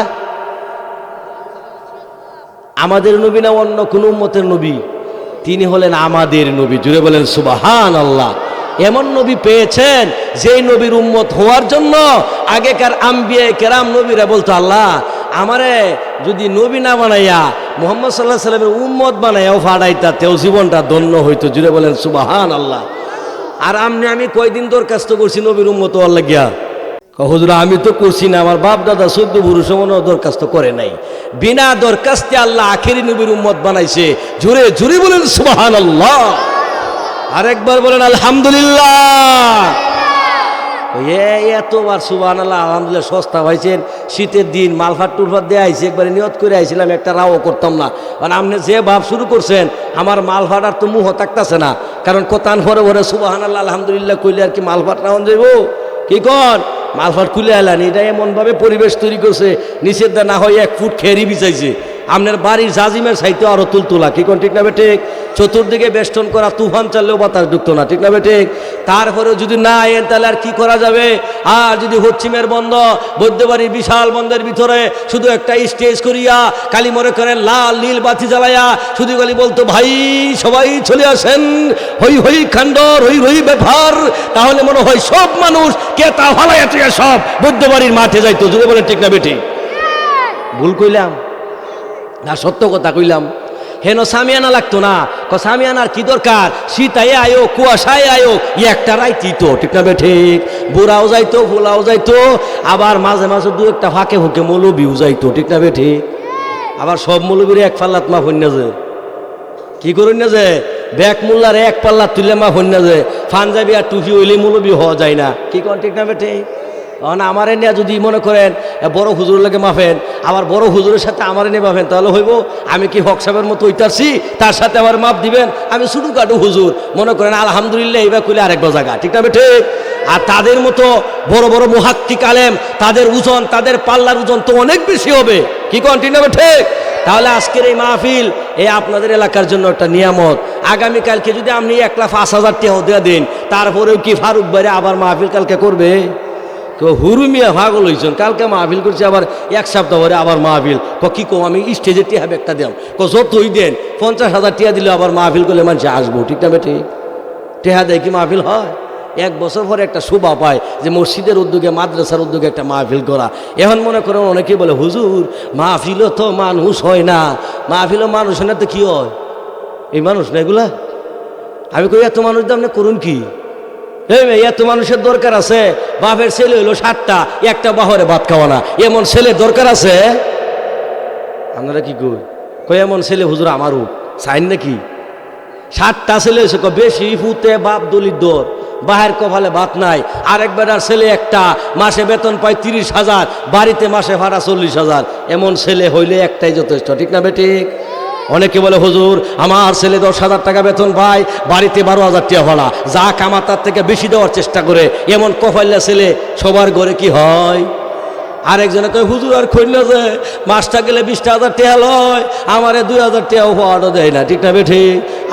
আমাদের নবী না অন্য কোন উম্মতের নবী? তিনি হলেন আমাদের নবী। জুড়ে বলেন সুবহানাল্লাহ। এমন নবী পেয়েছেন যেই নবীর উম্মত হওয়ার জন্য আগেকার আম্বিয়া কেরাম নবীরা বলতো, আল্লাহ আমারে যদি নবী না বানাইয়া মুহাম্মদ সাল্লাল্লাহু আলাইহি সাল্লামের উম্মত বানাইয়াও ফাড়াইতা, তেও জীবনটা ধন্য হইতো। জুড়ে বলেন সুবহানাল্লাহ। আর আমি কয়দিন দরখাস্ত করছি নবীর উম্মত হওয়ার লাগিয়া? হুজুর আমি তো করছি না, আমার বাপ দাদা 14 পুরুষ মনে দরখাস্ত করে নাই। বিনা দরখাস্তে আল্লাহ আখেরি নবীর উম্মত বানাইছে। জুড়ে জুড়ে বলেন সুবহানাল্লাহ। আরেকবার বলেন আলহামদুলিল্লাহ। এতবার সুবহানাল্লাহ আলহামদুলিল্লাহ সস্তা পাইছেন। শীতের দিন মালফাট টুলফাট দিয়ে আইছি, একবারে নিয়ত করে আইছিলাম, একটা রাও করতাম না। কারণ আপনি যে ভাব শুরু করছেন, আমার মালফাট আর তো মুহ থাকতেছে না, কারণ কোতান ভরে ভরে সুবহানাল্লাহ আলহামদুলিল্লাহ কইলে আর কি মালফাট রাউন যাইব? কি কন মালফাট খুলে আইলানি? এটা এমনভাবে পরিবেশ তৈরি করছে, নিচের দা না হয় 1 ফুট খেরি বিছাইছে, আপনার বাড়ির জাজিমের সাইতে আরো তুলতুলা। কি কোন ঠিক না বেঠিক? চতুর্দিকে বেষ্টন করা, তুফান চাললেও বাতাস ঢুকতো না, ঠিক না বেঠিক? তারপরেও যদি না আইন তাহলে আর কি করা যাবে? আর যদি হচ্ছিমের বন্ধ বৈদ্যবাড়ির বিশাল বন্ধের ভিতরে শুধু একটা স্টেজ করিয়া কালী মনে করেন লাল নীল বাতি জ্বালাইয়া শুধু খালি বলতো, ভাই সবাই চলে আসেন, হই হই কাণ্ড রই রই ব্যাপার, তাহলে মনে হয় সব মানুষ কে তা ভালাইয়া থেকে সব বৈদ্যবাড়ির মাঠে যাইতো। যদি বলেন ঠিক না বেঠিক? ভুল কইলাম না সত্য কথা কইলাম? হেন সামিয়ানা লাগতো না, সামিয়ানার কি দরকার, শীতায় আয়ো কুয়াশায় আয়ো, একটা রাইতি তো, ঠিক না ঠিক? বুড়াও যাইতো, ফুলাও যাইতো, আবার মাঝে মাঝে দু একটা ফাঁকে ফুঁকে মৌলবিও যাইতো, ঠিক না ঠিক? আবার সব মৌলবীর এক পাল্লাত মা হইনা যে কি করুন না যে ব্যাক মোল্লার এক পাল্লা তুলে মা হইন না যে পাঞ্জাবি আর টুপি হইলে মৌলবী হওয়া যায় না, কি কন, ঠিক না ঠিক? আমার নিয়ে যদি মনে করেন বড় হুজুর লাগে মাফেন, আবার বড় হুজুরের সাথে আমার নিয়ে মাফেন, তাহলে হইব আমি কি হক সাহেবের মতো ওইটারছি, তার সাথে আবার মাপ দিবেন, আমি শুধু কাটু হুজুর মনে করেন আলহামদুলিল্লাহ এইবার করলে আরেকবার জায়গা, ঠিক না ঠিক? আর তাদের মতো বড় বড় মুহাক্কিক আলেম, তাদের ওজন, তাদের পাল্লার ওজন তো অনেক বেশি হবে, কি কন, ঠিক না ঠিক? তাহলে আজকের এই মাহফিল এই আপনাদের এলাকার জন্য একটা নিয়ামত। আগামীকালকে যদি আপনি 1,05,000 টাকা দেওয়া দিন, তারপরেও কি ফারুক ভাইরে আবার মাহফিল কালকে করবে? কেউ হুরুমিয়া ভাগল হয়েছেন, কালকে মাহফিল করছে, আবার এক সপ্তাহ পরে আবার মাহফিল, কি কো আমি স্টেজে টিয়া একটা দেন, যতই দেন 50,000 টাকা দিলে আবার মাহফিল করলে মানুষ আসবো, ঠিক না ঠিক? টেহা দেয় কি মাহফিল হয়? এক বছর পরে একটা শোভা পায় যে মসজিদের উদ্যোগে, মাদ্রাসার উদ্যোগে একটা মাহফিল করা। এখন মনে করেন অনেকেই বলে হুজুর মাহফিলও তো মানুষ হয় না, মাহফিলও মানুষ হয় না তো কি হয়? এই মানুষ না এগুলা? আমি কই এত মানুষ দাম না করুন কি? এত মানুষের দরকার আছে? বাপের ছেলে হইলো 7টা, একটা বাহরে ভাত খাওয়া না, এমন ছেলে দরকার আছে? আপনারা কি কই এমন ছেলে হুজুর আমারও সাইন নাকি? 7টা ছেলে হয়েছে, বেশি ফুতে বাপ দলিত দর, বাহের কপালে ভাত নাই। আরেক বেটার ছেলে একটা, মাসে বেতন পায় 30,000, বাড়িতে মাসে ভাড়া 40,000, এমন ছেলে হইলে একটাই যথেষ্ট, ঠিক না বেঠিক? অনেকে বলে হুজুর আমার ছেলে 10,000 টাকা বেতন পায়, বাড়িতে 12,000 টাকা ভাড়া, যা কামা তার থেকে বেশি দেওয়ার চেষ্টা করে, এমন কপাইলা ছেলে সবার ঘরে কি হয়? আরেকজনে কয় হুজুর আর খৈল যে মাসটা গেলে 20,000 টাকা লয়, আমারে 2,000 টাকা উপহারও দেয় না, ঠিক না বেঠি?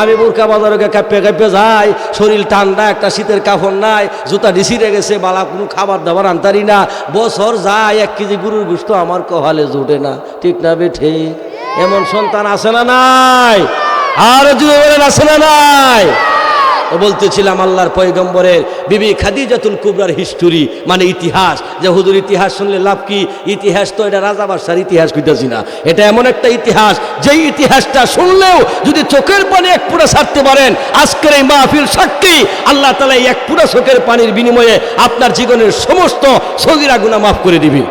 আমি বোরকা বাজারে কাঁপে কাঁপে যাই, শরীর ঠান্ডা, একটা শীতের কাপড় নাই, জুতা ডিসিরে গেছে, বালা কোনো খাবার দাবার আনতারি না, বছর যায় 1 কেজি গরুর গোশত আমার কপালে জুটে না, ঠিক না বেঠি? এমন সন্তান আছে না নাই? আর জুড়ে বলেন আছে না নাই? বলতেছিলাম আল্লাহর পয়গম্বরের বিবি খাদিজাতুল কুবরার হিস্টোরি, মানে ইতিহাস, যে হুজুর ইতিহাস শুনলে লাভ কি? ইতিহাস তো এটা রাজা বাদশার ইতিহাস কইতেছি না, এটা এমন একটা ইতিহাস যেই ইতিহাসটা শুনলেও যদি চোখের পানি এক ফোঁটা ছাড়তে পারেন, আজকের এই মাহফিল সাক্ষী আল্লাহ তাআলা এক ফোঁটা চোখের পানির বিনিময়ে আপনার জীবনের সমস্ত সগীরা গুনাহ মাফ করে দিবে।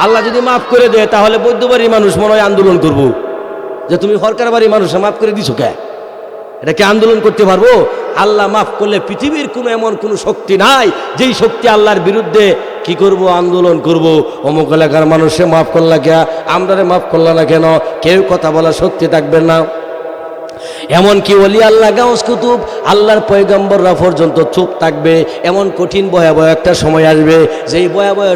আল্লাহ যদি মাফ করে দেয় তাহলে বৈদ্যবাড়ির মানুষ মনে হয় আন্দোলন করবো যে তুমি সরকার বাড়ির মানুষ মাফ করে দিছো কে? এটা কি আন্দোলন করতে পারবো? আল্লাহ মাফ করলে পৃথিবীর কোনো এমন কোনো শক্তি নাই যেই শক্তি আল্লাহর বিরুদ্ধে কি করব, আন্দোলন করব। অমুক এলাকার মানুষে মাফ করলা কে, আমরারে মাফ করলা না কেন, কেউ কথা বলার শক্তি থাকবে না। এমনকি ওলি আল্লাহ গাউস কুতুব আল্লাহর পয়গম্বররা পর্যন্ত চুপ থাকবে। এমন কঠিন ভয়াবহ একটা সময় আসবে, যেই ভয়াবহ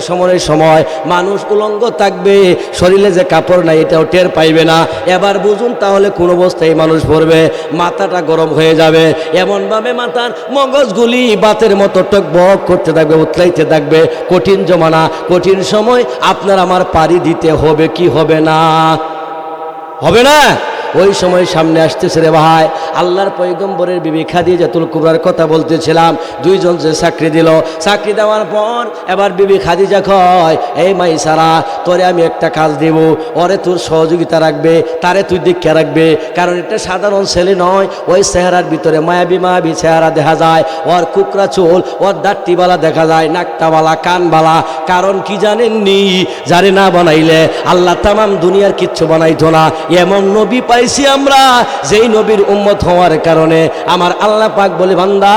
সময় মানুষ উলঙ্গ থাকবে, শরীরে যে কাপড় নাই এটাও টের পাইবে না। এবার বুঝুন তাহলে কোন অবস্থায় মানুষ পড়বে, মাথাটা গরম হয়ে যাবে, এমনভাবে মাথার মগজগুলি বাতের মতো টকবক করতে থাকবে, উতলাইতে থাকবে। কঠিন জমানা, কঠিন সময় আপনার আমার পাড়ি দিতে হবে কি হবে না? হবে না? ওই সময় সামনে আসতেছে রে ভাই। আল্লাহর পয়গম্বরের বিবি খাদিজাতুল কুবরার কথা বলতেছিলাম। দুইজন যে চাকরি দিল, চাকরি দেওয়ার পর এবার বিবি খাদিজা কয়, এই মাইসারা তোরে আমি একটা কাজ দেব, ওরে তোর সহযোগিতা রাখবে, তারে তুই দীক্ষা রাখবে, কারণ এটা সাধারণ ছেলে নয়। ওই চেহারার ভিতরে মায়াবী মায়াবী চেহারা দেখা যায়, ওর কুকরা চুল, ওর দাঁতটিবালা দেখা যায়, নাকটাবালা, কানবালা। কারণ কি জানেননি? যারে না বানাইলে আল্লাহ তামাম দুনিয়ার কিচ্ছু বানাইতো না। এমন নবী পাইছি আমরা, যেই নবীর উম্মত হওয়ার কারণে আমার আল্লাহ পাক বলে, বান্দা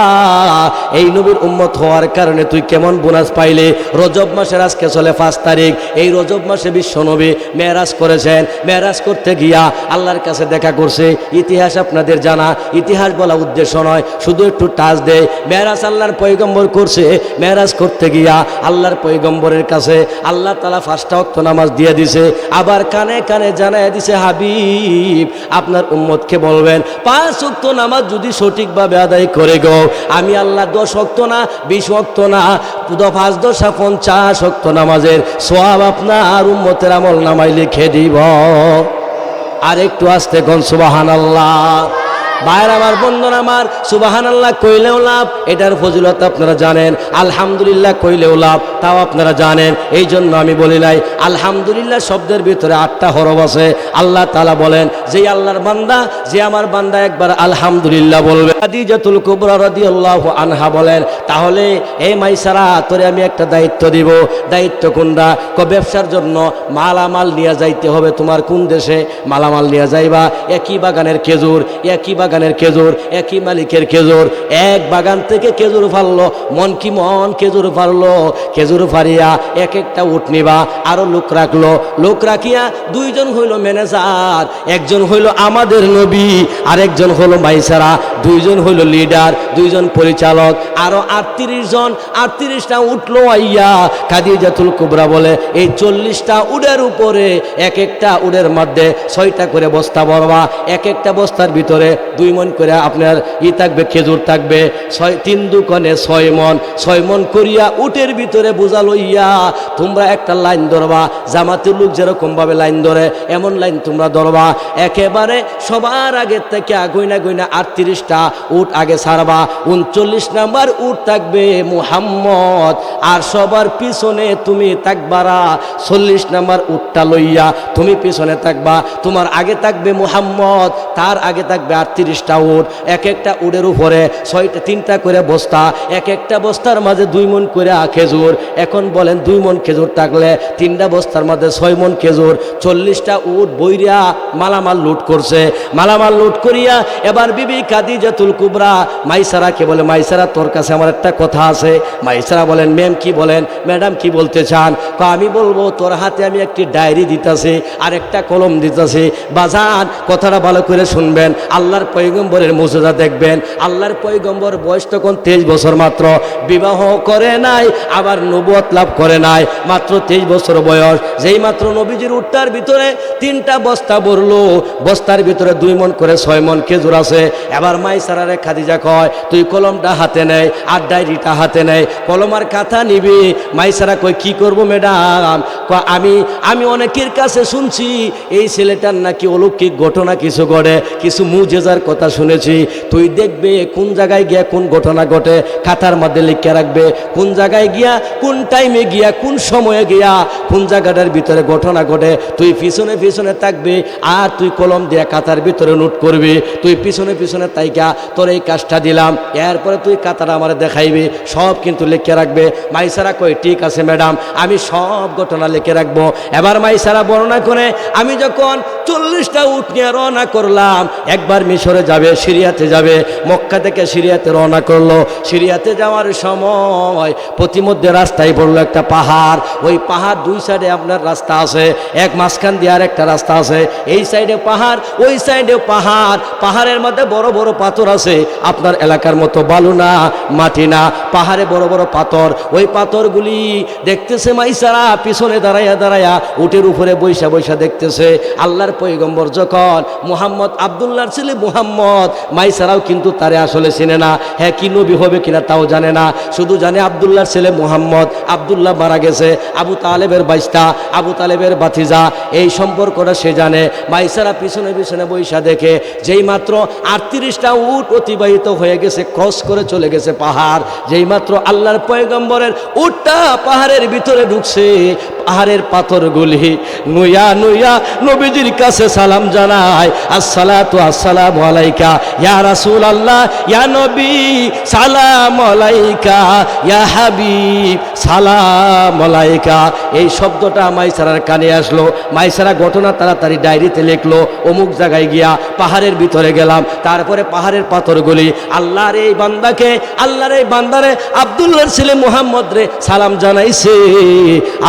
এই নবীর উম্মত হওয়ার কারণে তুই কেমন বোনাস পাইলে। রজব মাসের আজকে চলে 5 তারিখ, এই রজব মাসে বিশ্ব নবী মেরাজ করেছেন। মেরাজ করতে গিয়া আল্লাহর কাছে দেখা করছে। ইতিহাস আপনাদের জানা, ইতিহাস বলা উদ্দেশ্য নয়, শুধু একটু টাচ দেয়। মেরাজ আল্লাহর পয়গম্বর করছে। মেরাজ করতে গিয়া আল্লাহর পয়গম্বরের কাছে আল্লাহ তাআলা 5টা ওয়াক্ত নামাজ দিয়ে দিছে। আবার কানে কানে জানায় দিছে, হাবিব আপনার উম্মতকে বলবেন 5 ওয়াক্ত নামাজ যদি সঠিকভাবে আদায় করে গো, আমি আল্লাহ 10 ওয়াক্ত না 20 ওয়াক্ত না 5 10 50 ওয়াক্ত নামাজের সওয়াব আপনার উম্মতের আমল নামায় লিখে দিব। আর একটু আস্তে কোন সুবহানাল্লাহ। ভাইয়ের আমার, বন্ধুরা আমার, সুবহানাল্লাহ কইলেও লাভ, এটার ফজিলত আপনারা জানেন। আলহামদুলিল্লাহ কইলেও লাভ, তাও আপনারা জানেন। এই জন্য আমি বলি নাই, আলহামদুলিল্লাহ শব্দের ভিতরে 8টা হরফ আছে। আল্লাহ তাআলা বলেন, যে আল্লাহর বান্দা, যে আমার বান্দা একবার আলহামদুলিল্লাহ বলবে। খাদিজাতুল কুবরা রাদিয়াল্লাহু আনহা বলেন, তাহলে এই মাইসারা তোরে আমি একটা দায়িত্ব দিব। দায়িত্ব কোনটা? ব্যবসার জন্য মালামাল নিয়ে যাইতে হবে। তোমার কোন দেশে মালামাল নিয়ে যাইবা? একই বাগানের খেজুর, একই বাগানের খেজুর, একই মালিকের খেজুর। এক বাগান থেকে খেজুর ফারলো, মন কি মন খেজুর ফারলো। খেজুর ফারিয়া এক একটা উট নিবা, আরো লোক রাখলো। লোক রাখিয়া 2জন হইল ম্যানেজার, একজন হইল আমাদের নবী, আর একজন হলো মাইসারা। 2জন হইল লিডার, 2জন পরিচালক, আরো 38 জন। 38টা উঠলো আইয়া। খাদিজাতুল কুবরা বলে, এই 40টা উডের উপরে এক একটা উডের মধ্যে 6টা করে বস্তা ভরবা। এক একটা বস্তার ভিতরে 2 মণ করে আপনার থাকবে, খেজুর থাকবে। 3 দুকনে 6 মণ, 6 মণ করিয়া উটের ভিতরে বোঝা লইয়া তোমরা একটা লাইন ধরবা। জামাতের লোক যেরকম ভাবে লাইন ধরে, এমন লাইন তোমরা ধরবা। একেবারে সবার আগের থেকে গইনা গইনা 38টা উট আগে ছাড়বা। 39 নাম্বার উট থাকবে মুহাম্মদ, আর সবার পিছনে তুমি থাকবারা। 40 নাম্বার উটটা লইয়া তুমি পিছনে থাকবা। তোমার আগে থাকবে মুহাম্মদ, তার আগে থাকবে 38টা উট। এক একটা উটের উপরে 3টা করে বস্তা, এক একটা বস্তার মাঝে 2 মণ করে খেজুর। এখন বলেন 2 মণ খেজুর থাকলে 3টা বস্তার মাঝে 6 মণ খেজুর। 40টা উট বইরা মালামাল লুট করছে। মালামাল লুট করিয়া এবার বিবি খাদিজাতুল কুবরা মাইসারাকে বলে, মাইসারা তোর কাছে আমার একটা কথা আছে। মাইসারা বলেন, ম্যাম কি বলেন? ম্যাডাম কি বলতে চান? আমি বলবো, তোর হাতে আমি একটি ডায়েরি দিতেছি আর একটা কলম দিতেছি। বাজান, কথাটা ভালো করে শুনবেন। আল্লাহর পয়গম্বরের মুজিজা দেখবেন। আল্লাহর পয়গম্বর বয়স তখন 23 বছর মাত্র, বিবাহ করে নাই, আবার নবুয়ত লাভ করে নাই, মাত্র 23 বছর বয়স। যেই মাত্র নবীজির উটটার ভিতরে 3টা বস্তা ভরলো। বস্তার ভিতরে 2 মণ করে 6 মণ খেজুর আছে। এবার মাইসারারে খাদিজা কয়, তুই কলমটা হাতে নেয় আর ডায়েরিটা হাতে নেয়, কলম আর খাতা নিবি। মাইসারা কয়, কি করব ম্যাডাম? আমি অনেকের কাছে শুনছি এই ছেলেটার নাকি অলৌকিক ঘটনা কিছু ঘটে, কিছু মুজেজার কথা শুনেছি। তুই দেখবে কোন জায়গায় গিয়া কোন ঘটনা ঘটে, খাতার মধ্যে লিখে রাখবে। কোন জায়গায় গিয়া, কোন টাইমে গিয়া, কোন সময়ে গিয়া, কোন জায়গাটার ভিতরে ঘটনা ঘটে, তুই পিছনে পিছনে থাকবে আর তুই কলম দিয়া খাতার ভিতরে নোট করবি। তুই পিছনে পিছনে তাইকা তোর এই কাজটা দিলাম, এরপরে তুই খাতাটা আমার দেখাইবি, সব কিন্তু লিখে রাখবে। মাইসারা কই, ঠিক আছে ম্যাডাম, আমি সব ঘটনা লিখে রাখবো। এবার মাইসারা বর্ণনা করে, আমি যখন 40টা উট নিয়ে রওনা করলাম, একবার মিশরে যাবে, সিরিয়াতে যাবে। মক্কা থেকে সিরিয়াতে রওনা করলো। সিরিয়াতে যাওয়ার সময় প্রতিমধ্যে রাস্তায় পড়লো একটা পাহাড়। ওই পাহাড় 2 সাইডে আপনার রাস্তা আছে, এক মাঝখান দিয়ে আর একটা রাস্তা আছে। এই সাইডে পাহাড়, ওই সাইডে পাহাড়। পাহাড়ের মধ্যে বড় বড় পাথর আছে, আপনার এলাকার মতো বালু না, মাটি না, পাহাড়ে বড় বড় পাথর। ওই পাথরগুলি দেখতেছে মাইসারা, পিছনে দাঁড়াইয়া দাঁড়াইয়া উটের উপরে বৈশা বৈশা দেখতেছে। আল্লাহর পয়গম্বর যখন মুহাম্মদ, আব্দুল্লাহর ছেলে মুহাম্মদ, মাইসারাও কিন্তু তারে আসলে চিনে না। হ্যাঁ, কি নবী হবে কিনা তাও জানে না, শুধু জানে আব্দুল্লাহর ছেলে মুহাম্মদ। আব্দুল্লাহ মারা গেছে, আবু তালেবের বাইস্তা, আবু তালেবের বাতিজা, এই সম্পর্কটা সে জানে। মাইসারা পিছনে পিছনে বৈশা দেখে, যেই মাত্র 38টা উট অতিবাহিত হয়ে গেছে, ক্রস করে চলে গেছে পাহাড়। যেই মাত্র আল্লাহর পয়গম্বরের উটটা পাহাড়ের ভিতরে ঢুকছে, পাহাড়ের পাথরগুলি নুইয়া নুইয়া নবীজির কাছে সালাম জানায়, আসসালাতু আসসালামু আলাইকা ইয়া রাসূলুল্লাহ, ইয়া নবী সালাম আলাইকা, ইয়া হাবিব সালাম আলাইকা। এই শব্দটা মাইসারার কানে আসলো। মাইসারা ঘটনা তাড়াতাড়ি ডায়েরিতে লিখলো, অমুক জায়গায় গিয়া পাহাড়ের ভিতরে গেলাম, তারপরে পাহাড়ের পাথরগুলি আল্লাহর এই বান্দাকে, আল্লাহর এই বান্দারে আব্দুল্লাহর ছেলে মুহাম্মদ রে সালাম জানাইছে,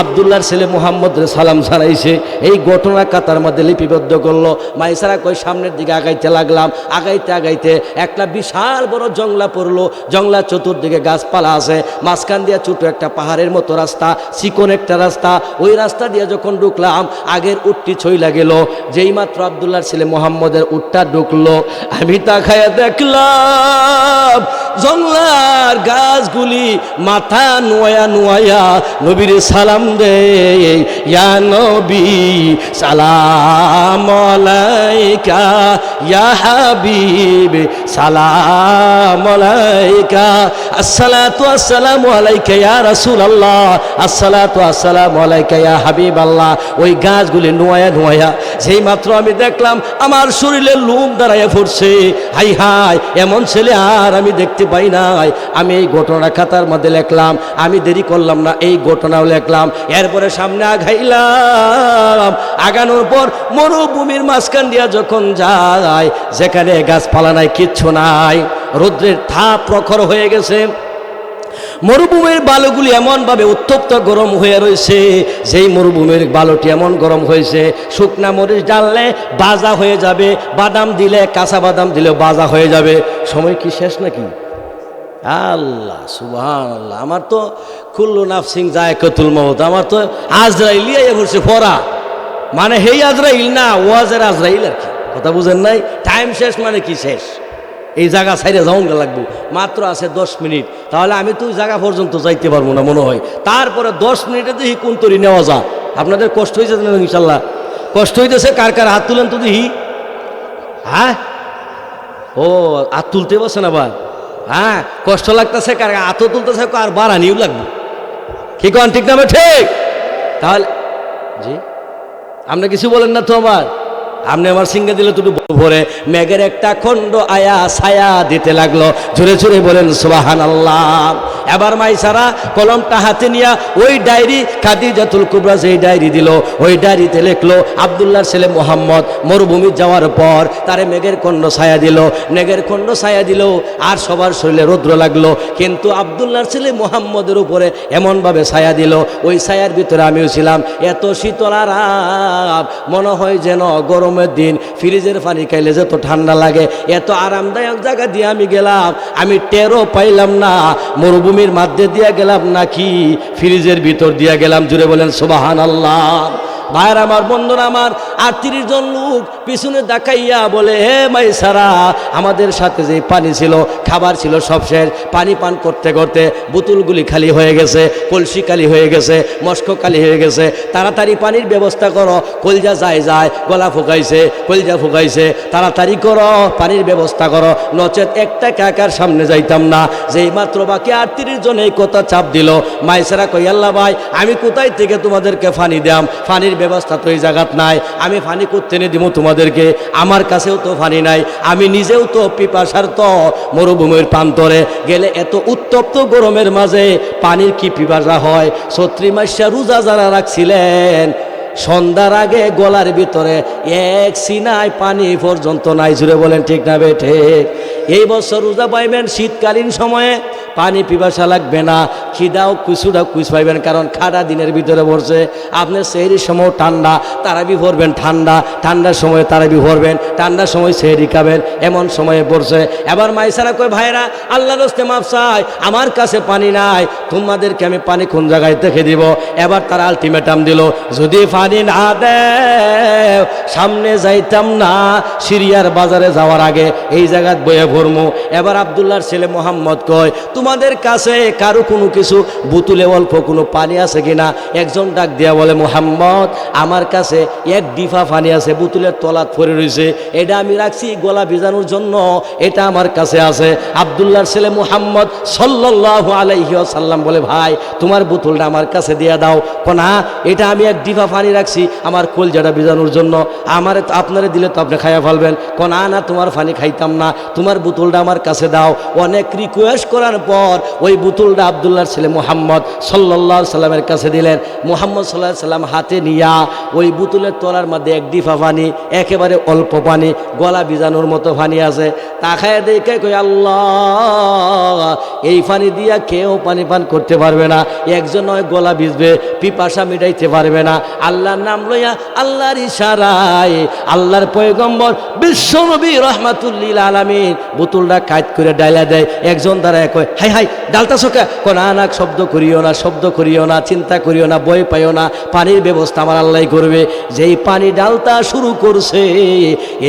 আব্দুল্লাহর ছেলে মুহাম্মদ রে সালাম জানাইছে। এই ঘটনা কাতার মধ্যে লিপিবদ্ধ করলো। মাইসারা কই, সামনের দিকে আগাইতে লাগলাম। আগাইতে আগাইতে একটা বিশাল বড় জংলা পড়লো। জংলা চতুর্দিকে গাছপালা আছে, মাঝখান দিয়ে ছোট একটা পাহাড়ের মতো রাস্তা, চিকন একটা রাস্তা। ওই রাস্তা দিয়ে যখন ঢুকলাম, আগের উটটি ছইলা গেল। যেই মাত্র আব্দুল্লাহর ছেলে মুহাম্মদের উটটা ঢুকলো, আমি তাকায়া দেখলাম জংলার গাছগুলি মাথা নোয়া নোয়া নবীর সালাম দে, ইয়া নবী সালাম সালাম আলাইকা ইয়া হাবিব সালাম আলাইকা আসসালাতু আসসালামু আলাইকা ইয়া রাসূলুল্লাহ আসসালাতু আসসালামু আলাইকা ইয়া হাবিবাল্লাহ। ওই গাছগুলি নোয়া নোয়া যেই মাত্র আমি দেখলাম আমার শরীরে লোম দাঁড়াইয়া পড়ছে। হাই হাই, এমন ছেলে আর আমি দেখতে পাই নাই। আমি এই ঘটনা খাতার মধ্যে লিখলাম, আমি দেরি করলাম না, এই ঘটনাও লিখলাম। এরপরে সামনে আগাইলাম, আগানোর পর মরুভূমির মাঝখান দিয়া যখন যায়, যেখানে গাছপালা নাই, কিচ্ছু নাই, রৌদ্রের তাপ প্রখর হয়ে গেছে। মরুভূমির বালুগুলি এমনভাবে উত্তপ্ত গরম হয়ে রয়েছে, যেই মরুভূমির বালুটি এমন গরম হয়েছে, শুকনা মরিচ ডাললে বাজা হয়ে যাবে, বাদাম দিলে, কাঁচা বাদাম দিলে বাজা হয়ে যাবে। সময় কি শেষ নাকি? আল্লাহ সুবহানাল্লাহ। আমার তো কুল্লু নাফসিন যায়কাতুল মাউত, আমার তো আজরাইল ইয়ে পড়ছে পড়া, মানে হেই আজরাইল না, ওয়াজের আজরাইল আর কি। কথা বুঝেন নাই? টাইম শেষ মানে কি শেষ? এই জায়গা সাইডে যাওয়া লাগবো, মাত্র আছে 10 মিনিট, তাহলে আমি তো ওই জায়গা পর্যন্ত যাইতে পারবো না মনে হয়। তারপরে 10 মিনিটে দেখি কোন তরি নেওয়া যা। আপনাদের কষ্ট হয়েছে না? ইনশাল্লাহ কষ্ট হইতেছে। কার কার হাত তুলেন তো দেখি। হ্যাঁ, ও হাত তুলতে বসেন আবার। হ্যাঁ, কষ্ট লাগতেছে, কার হাতও তুলতেছে, আর বাড়ানিও লাগবে। কি কন, ঠিক না? ঠিক। তাহলে জি, আপনি কিছু বলেন না তো আবার? আপনি আমার সিঙ্গে দিলে দুটো ভরে মেঘের একটা খণ্ড আয়া ছায়া দিতে লাগলো। জোরে জোরে বলেন সুবহানাল্লাহ। এবার মাইসারা কলমটা হাতে নিয়ে ওই ডায়েরি, খাদিজাতুল কুবরা যেই ডায়েরি দিল, ওই ডায়েরিতে লিখলো আব্দুল্লাহর ছেলে মোহাম্মদ মরুভূমি যাওয়ার পর তারে মেঘের খণ্ড ছায়া দিল, মেঘের খণ্ড ছায়া দিল, আর সবার শরীরে রৌদ্র লাগলো, কিন্তু আব্দুল্লাহর ছেলে মোহাম্মদের উপরে এমনভাবে ছায়া দিল, ওই ছায়ার ভিতরে আমিও ছিলাম। এত শীতল আরাম, মনে হয় যেন গরমের দিন ফ্রিজের পানি খাইলে যত ঠান্ডা লাগে, এত আরামদায়ক জায়গা দিয়ে আমি গেলাম, আমি টেরও পাইলাম না মরুভূমির মধ্যে দিয়ে গেলাম নাকি ফ্রিজের ভিতর দিয়ে গেলাম। জুড়ে বলেন সুবহানাল্লাহ। ভাইয়ের আমার, বন্ধুরা আমার, 38 জন লোক পিছনে দেখাইয়া বলে, হে মাইসারা, আমাদের সাথে যে পানি ছিল, খাবার ছিল, সব শেষ। পানি পান করতে করতে বোতলগুলি খালি হয়ে গেছে, কলসি খালি হয়ে গেছে, মস্ক খালি হয়ে গেছে। তাড়াতাড়ি পানির ব্যবস্থা করো। কলজা যায় যায়, গলা ফুকাইছে, কলজা ফুকাইছে, তাড়াতাড়ি করো, পানির ব্যবস্থা করো, নচেত একটা কাকার সামনে যাইতাম না। যেই মাত্র বাকি 38 জন এই কথা চাপ দিল, মাইসারা কই, আল্লাহ ভাই, আমি কোথায় থেকে তোমাদেরকে পানি দাম? পানির ব্যবস্থা তো এই জায়গাত নাই, আমি পানি করতে নিয়ে দিব তোমাদেরকে? আমার কাছেও তো পানি নাই, আমি নিজেও তো পিপাসার, তো মরুভূমির প্রান্তরে গেলে এত উত্তপ্ত গরমের মাঝে পানির কি পিপাসা হয়? 36 মাসে রোজা যারা রাখছিলেন, সন্ধ্যার আগে গলার ভিতরে এক সিনায় পানি পর্যন্ত নাই। জুড়ে বলেন ঠিক না বে ঠিক? এই বছর রোজা পাইবেন শীতকালীন সময়ে, পানি পিপাসা লাগবে না, খিদাও কিছুটা কুচ পাইবেন, কারণ খাড়া দিনের ভিতরে পড়ছে। আপনার সেহরির সময় ঠান্ডা, তারাবি ভরবেন ঠান্ডা, ঠান্ডার সময় তারাবি ভরবেন, ঠান্ডার সময় সেহরি খাবেন, এমন সময়ে পড়ছে। এবার মাইসারা কয়, ভাইরা, আল্লাহর রাস্তে মাফ চাই, আমার কাছে পানি নাই, তোমাদেরকে আমি পানি কোন জায়গায় দেখে দিব। এবার তারা আলটিমেটাম দিল, যদি পানি না দেও সামনে যাইতাম না, সিরিয়ার বাজারে যাওয়ার আগে এই জায়গায় বয়ে ভরমু। এবার আব্দুল্লাহর ছেলে মোহাম্মদ কয়, তোমাদের কাছে কারো কোনো কিছু বোতলে অল্প কোনো পানি আছে কিনা? একজন ডাক দিয়া বলে, মোহাম্মদ, আমার কাছে এক ডিফা পানি আছে, বোতলের তলাত পড়ে রয়েছে, এটা আমি রাখছি গলা ভিজানোর জন্য, এটা আমার কাছে আছে। আব্দুল্লাহর ছেলে মোহাম্মদ সাল্লাল্লাহু আলাইহি ওয়াসাল্লাম বলে, ভাই, তোমার বোতলটা আমার কাছে দিয়ে দাও। না, এটা আমি এক ডিফা পানি রাখছি আমার কলজাটা ভিজানোর জন্য, আমার আপনারে দিলে তো আপনি খাইয়া ফেলবেন। না না, তোমার পানি খাইতাম না, তোমার বোতলটা আমার কাছে দাও। অনেক রিকোয়েস্ট করার পর ওই বোতলটা আব্দুল্লাহর ছেলে মুহাম্মদ সাল্লাল্লাহু আলাইহি সাল্লামের কাছে দিলেন। মুহাম্মদ সাল্লাল্লাহু আলাইহি সাল্লাম হাতে নিয়া ওই বোতলের তলার মধ্যে এক ডিফা পানি, একেবারে অল্প পানি, গলা ভিজানোর মতো পানি আছে। তাকায় দেখে কই, আল্লাহ, এই পানি দিয়া কেউ পানি পান করতে পারবে না, একজন নয় গলা ভিজবে, পিপাসা মিটাইতে পারবে না। আল্লাহর নাম লইয়া, আল্লাহর ইশারায় আল্লাহর পয়গম্বর বিশ্বনবী রাহমাতুল্লিল আলামিন বোতলটা কাট করে ডাইলা দেয়। একজন দাঁড়ায় কয়, হাই হাই, ডালতাছো কে? না না, শব্দ করিও না, শব্দ করিও না, চিন্তা করিও না, ভয় পাইও না, পানির ব্যবস্থা আমার আল্লাহ করবে। যেই পানি ডালতা শুরু করছে,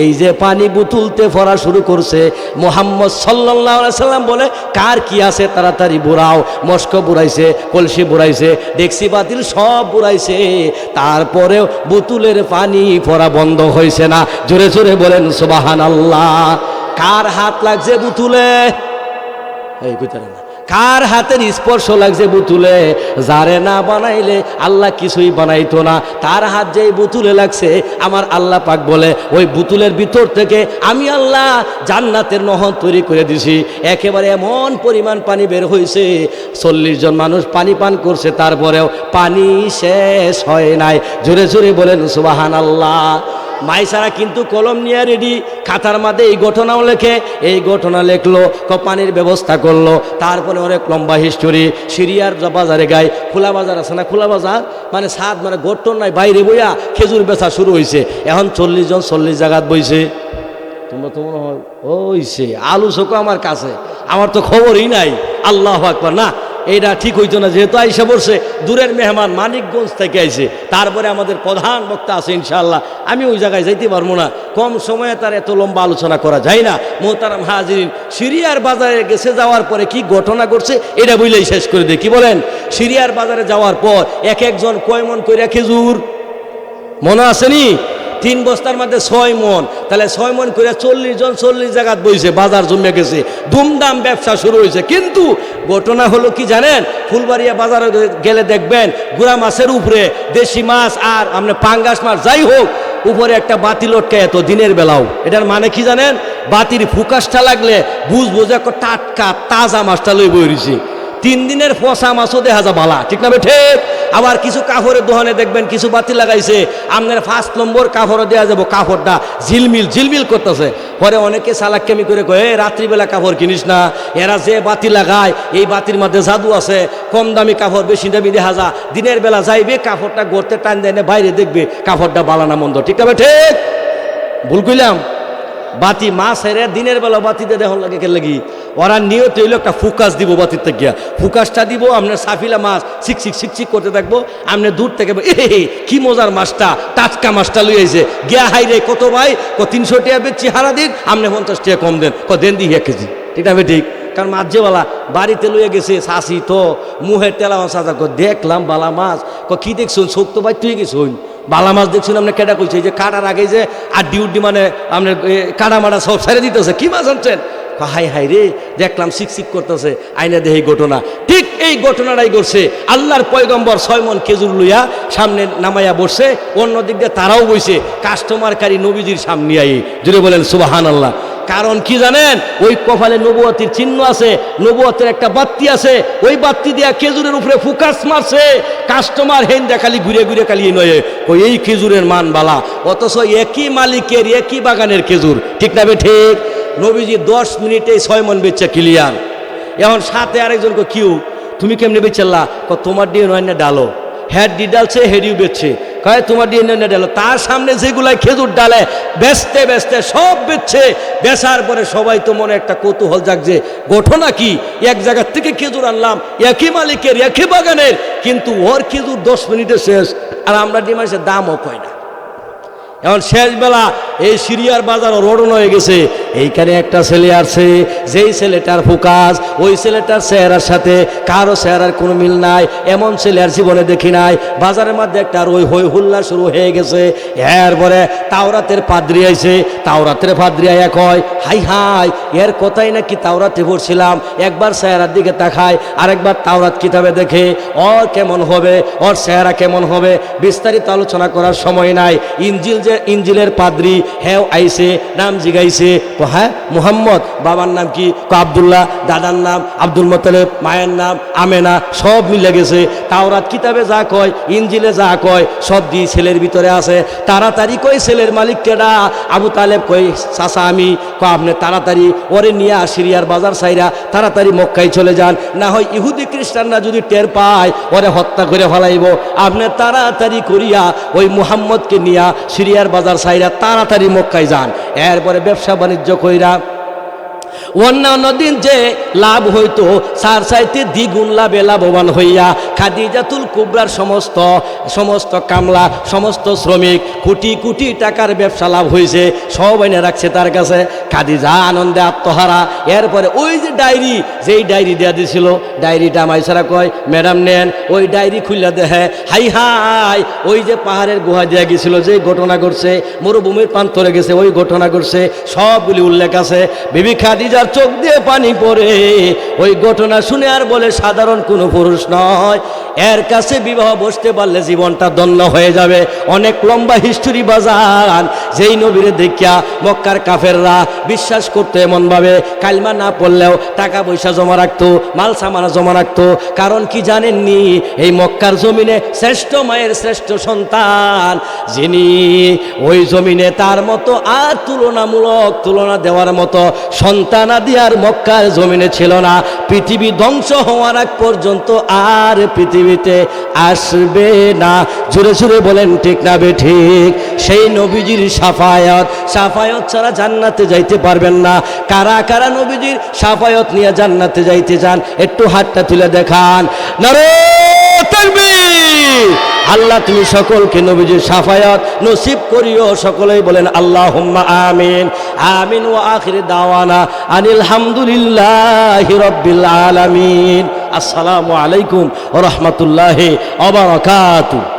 এই যে পানি বোতলতে ভরা শুরু করছে, মুহাম্মদ সাল্লাল্লাহু আলাইহি সাল্লাম বলে, কার কি আছে তাড়াতাড়ি বুড়াও। মস্ক বুড়াইছে, কলসি বুড়াইছে, ডেকসি বাতিল সব বুড়াইছে। তার তারপরেও বোতলের পানি পড়া বন্ধ হয়েছে না। জোরে জোরে বলেন সুবহানাল্লাহ। কার হাত লাগছে বোতলে? এই কইতারে না, কার হাতের স্পর্শ লাগছে বোতলে? যারে না বানাইলে আল্লাহ কিছুই বানাইতো না, তার হাত যেই বোতলে লাগছে আমার আল্লাহ পাক বলে ওই বোতলের ভিতর থেকে আমি আল্লাহ জান্নাতের নহর তৈরি করে দিছি। একেবারে এমন পরিমাণ পানি বের হয়েছে, 40 জন মানুষ পানি পান করছে, তারপরেও পানি শেষ হয় নাই। জোরে জোরে বলেন সুবহানাল্লাহ। মাইসারা কিন্তু কলম নিয়ে রেডি, খাতার মধ্যে এই ঘটনাও লেখে, এই ঘটনা লেখলো, পানির ব্যবস্থা করলো। তারপরে অনেক লম্বা হিস্টোরি। সিরিয়ার বাজারে গায়, খোলা বাজার আছে না, খোলা বাজার মানে সাদ মানে গঠন নাই, বাইরে বইয়া খেজুর বেচা শুরু হয়েছে। এখন 40 জন 40 জায়গাত বইছে। তোমরা তো মনে হয় ওইছে আলু চোখো আমার কাছে, আমার তো খবরই নাই। আল্লাহু আকবার। না, এইটা ঠিক হইতো না, যেহেতু আইসা বলছে দূরের মেহমান মানিকগঞ্জ থেকে আইছে, তারপরে আমাদের প্রধান বক্তা আছে ইনশাআল্লাহ। আমি ওই জায়গায় যাইতে পারবো না, কম সময়ে তার এত লম্বা আলোচনা করা যায় না। মোহতারাম হাজিরিন, সিরিয়ার বাজারে গেছে যাওয়ার পরে কি ঘটনা ঘটছে এটা বইলেই শেষ করে দেয়। কি বলেন? সিরিয়ার বাজারে যাওয়ার পর এক একজন কয় মন কইরা খেজুর মনে আসেনি? 3 বস্তার মধ্যে 6 মন, তাহলে 6 মন করে 40 জন 40 জায়গাত বইছে, বাজার জমে গেছে, ধুমধাম ব্যবসা শুরু হয়েছে। কিন্তু ঘটনা হলো কি জানেন? ফুলবাড়িয়া বাজারে গেলে দেখবেন গুড়া মাছের উপরে দেশি মাছ আর আপনি পাঙ্গাস মাছ যাই হোক উপরে একটা বাতি লটকে এত দিনের বেলাও। এটার মানে কি জানেন? বাতির ফুকাসটা লাগলে বুঝবো যে টাটকা তাজা মাছটা লই বইছি। 3 দিনের পচা মাছও দেখা যা বালা, ঠিক না ঠিক? আবার কিছু কাপড়ের দোকানে দেখবেন কিছু বাতি লাগাইছে, আপনার 5 নম্বর কাপড়ও দেওয়া যাবো, কাপড়টা ঝিলমিল ঝিলমিল করতেছে। পরে অনেকে চালাক্কামি করে কয়ে রাত্রিবেলা কাপড় কিনিস না, এরা যে বাতি লাগায় এই বাতির মধ্যে জাদু আছে, কম দামি কাপড় বেশি দামি দেখা যা, দিনের বেলা যাইবে কাপড়টা গড়তে টান দেয় না, বাইরে দেখবে কাপড়টা বালানা মন্দ, ঠিক না ঠিক? ভুল কইলাম? বাতি মাছ হেরে দিনের বেলা বাতিতে দেখুন লাগে কে লাগি, ওরা নিয়ত হইলো একটা ফুকাস দিব বাতির থেকে গিয়া, ফুকাসটা দিব আপনার সাফিলা মাছ শিকশিক শিকশিক করতে থাকবো, আপনি দূর থেকে কি মজার মাছটা, টাটকা মাছটা লই আইছে গিয়া, হাই রে কত ভাই, 300 টাকা বেচছি হারা দিন, আপনি 50 টাকা কম দেন, দেন দিই 1 কেজি, ঠিক না ঠিক? কারণ মাঝেবেলা বাড়িতে লইয়া গেছে শাসি তো মুহের তেলা মাছ দেখলাম বালা মাছ, কি দেখছুন চোখ তো বাইর হয়ে গেছুন, বালা মাছ দেখছুন আপনি কেটা কইছে, যে কাটার আগে যে আড্ডি উড্ডি মানে আপনার কাটা মাটা সব ছেড়ে দিতেছে, কি মাছ আনছেন? হাই হাই রে দেখলাম শিকশিক করতেছে, আইনা দেহে ঘটনা। ঠিক এই ঘটনাটাই করছে, আল্লাহর পয়গম্বর 6 মন খেজুর লইয়া সামনে নামাইয়া বসছে, অন্য দিক দিয়ে তারাও বইছে, কাস্টমারকারী নবীজির সামনে আই, জুড়ে বলেন সুবহানাল্লাহ। কারণ কি জানেন? ওই কপালে নবুয়তির চিহ্ন আছে, নবুয়তের একটা বাতি আছে, ওই বাতি দিয়া খেজুরের উপরে ফুকাস মারছে, কাস্টমার হেন দেখালি ঘুরে ঘুরে কালিয়ে নয় ওই এই খেজুরের মান বালা, অথচ একই মালিকের একই বাগানের খেজুর, ঠিক না ঠিক? নবীজি 10 মিনিটেই 6 মন বেচা ক্লিয়ার। এখন সাথে আরেকজনকে কিউ তুমি কেমনি বেচাল্লা? তোমার দিয়ে নয় না ডালো, হ্যাঁ ডি ডালছে হেডিও বেচছে, কয় তোমার দিয়ে নয় না ডালো। তার সামনে যেগুলাই খেজুর ডালে বেচতে বেচতে সব বেচছে, বেচার পরে সবাই তো মনে একটা কৌতূহল জাগছে, ঘটনা কি? এক জায়গার থেকে খেজুর আনলাম, একই মালিকের একই বাগানের, কিন্তু ওর খেজুর 10 মিনিটে শেষ, আর আমরা ডিমান্ডের দামও কয় না। এখন শেষবেলা এই সিরিয়ার বাজার রোডন হয়ে গেছে, এইখানে একটা ছেলে আছে, যেই ছেলেটার ফোকাস ওই ছেলেটার চেহারার সাথে কারো চেহারার কোনো মিল নাই, এমন ছেলে আর জীবনে দেখি নাই। বাজারের মধ্যে একটা ওই হই হুল্লা শুরু হয়ে গেছে। এরপরে তাওরাতের পাদ্রি আইছে, তাওরাতের পাদ্রি আয়া কয় হাই হাই এর কথাই নাকি তাওরাতে পড়ছিলাম, একবার চেহারার দিকে তাকায় আরেকবার তাওরাত কিতাবে দেখে, ওর কেমন হবে, ওর চেহারা কেমন হবে, বিস্তারিত আলোচনা করার সময় নাই। ইঞ্জিলের পাদ্রি হ্যাঁ আইছে, নাম জিগাইছে, হ্যাঁ মুহাম্মদ, বাবার নাম কি, আব্দুল্লাহ, দাদার নাম আব্দুল মুত্তালিব, মায়ের নাম আমেনা, সব মিলে গেছে। তাওরাত কিতাবে যা কয়, ইঞ্জিলে যা কয়, সব দিয়ে ছেলের ভিতরে আছে। তাড়াতাড়ি কই ছেলের মালিক কেডা? আবু তালেব কই চাচা আমি, আপনি তাড়াতাড়ি ওরে নিয়ে সিরিয়ার বাজার সাইরা তাড়াতাড়ি মক্কায় চলে যান, না হয় ইহুদি খ্রিস্টানরা যদি টের পায় ওরে হত্যা করে ফেলাইব, আপনি তাড়াতাড়ি করিয়া ওই মুহাম্মদকে নিয়া সিরিয়ার বাজার সাইরা তাড়াতাড়ি মক্কায় যান। এরপরে ব্যবসা বাণিজ্য কইরা অন্যান্য দিন যে লাভ হইতো তার চাইতে দ্বিগুণ লাভে লাভবান হইয়া খাদিজাতুল কুবরার সমস্ত কামলা, সমস্ত শ্রমিক, কোটি কোটি টাকার ব্যবসা লাভ হয়েছে, সব এনে রাখছে তার কাছে। খাদিজা আনন্দে আত্মহারা। এরপরে ওই যে ডায়েরি, যেই ডায়েরি দেওয়া দিয়েছিল, ডায়েরিটা মাইসারা কয় ম্যাডাম নেন। ওই ডায়েরি খুললা দেখে, হাই হাই, ওই যে পাহাড়ের গুহা দেওয়া গেছিল, যে ঘটনা ঘটছে, মরুভূমির প্রান্তরে গেছে, ওই ঘটনা ঘটছে, সবগুলি উল্লেখ আছে। বিবি খাদিজার চোখ দিয়ে পানি পড়ে ওই ঘটনা শুনে, আর বলে সাধারণ কোনো পুরুষ নয়, এর কাছে বিবাহ বসতে পারলে জীবনটা ধন্য হয়ে যাবে। অনেক লম্বা হিস্টোরি বাজান। যেই নবীরে দেখিয়া মক্কার কাফেররা বিশ্বাস করতো এমনভাবে, কালমা না পড়লেও টাকা পয়সা জমা রাখতো, মাল সামানা জমা রাখতো। কারণ কি জানেননি, এই মক্কার জমিনে শ্রেষ্ঠ মায়ের শ্রেষ্ঠ সন্তান যিনি, ওই জমিনে তার মতো আর তুলনা দেওয়ার মতো সন্তানাদি আর মক্কার জমিনে ছিল না। পৃথিবী ধ্বংস হওয়ার আগ পর্যন্ত আর পৃথিবীতে আসবে না। জোরে জোরে বলেন ঠিক না বে ঠিক? সেই নবীজির সাফায়াত ছাড়া জান্নাতে যাইতে পারবেন না। কারা কারা নবীজির সাফায়াত নিয়ে জান্নাতে যাইতে চান, একটু হাতটা তুলে দেখান। নারে তাকবীর! আল্লাহ তুমি সকলকে নবীজির সাফায়াত নসিব করিও। সকলেই বলেন আল্লাহুম্মা আমিন। আমিন। ওয়া আখির দাওয়ানা আনিল হামদুলিল্লাহি রাব্বিল আলামিন। আসসালামু আলাইকুম ওয়া রাহমাতুল্লাহি ওয়া বারাকাতুহু।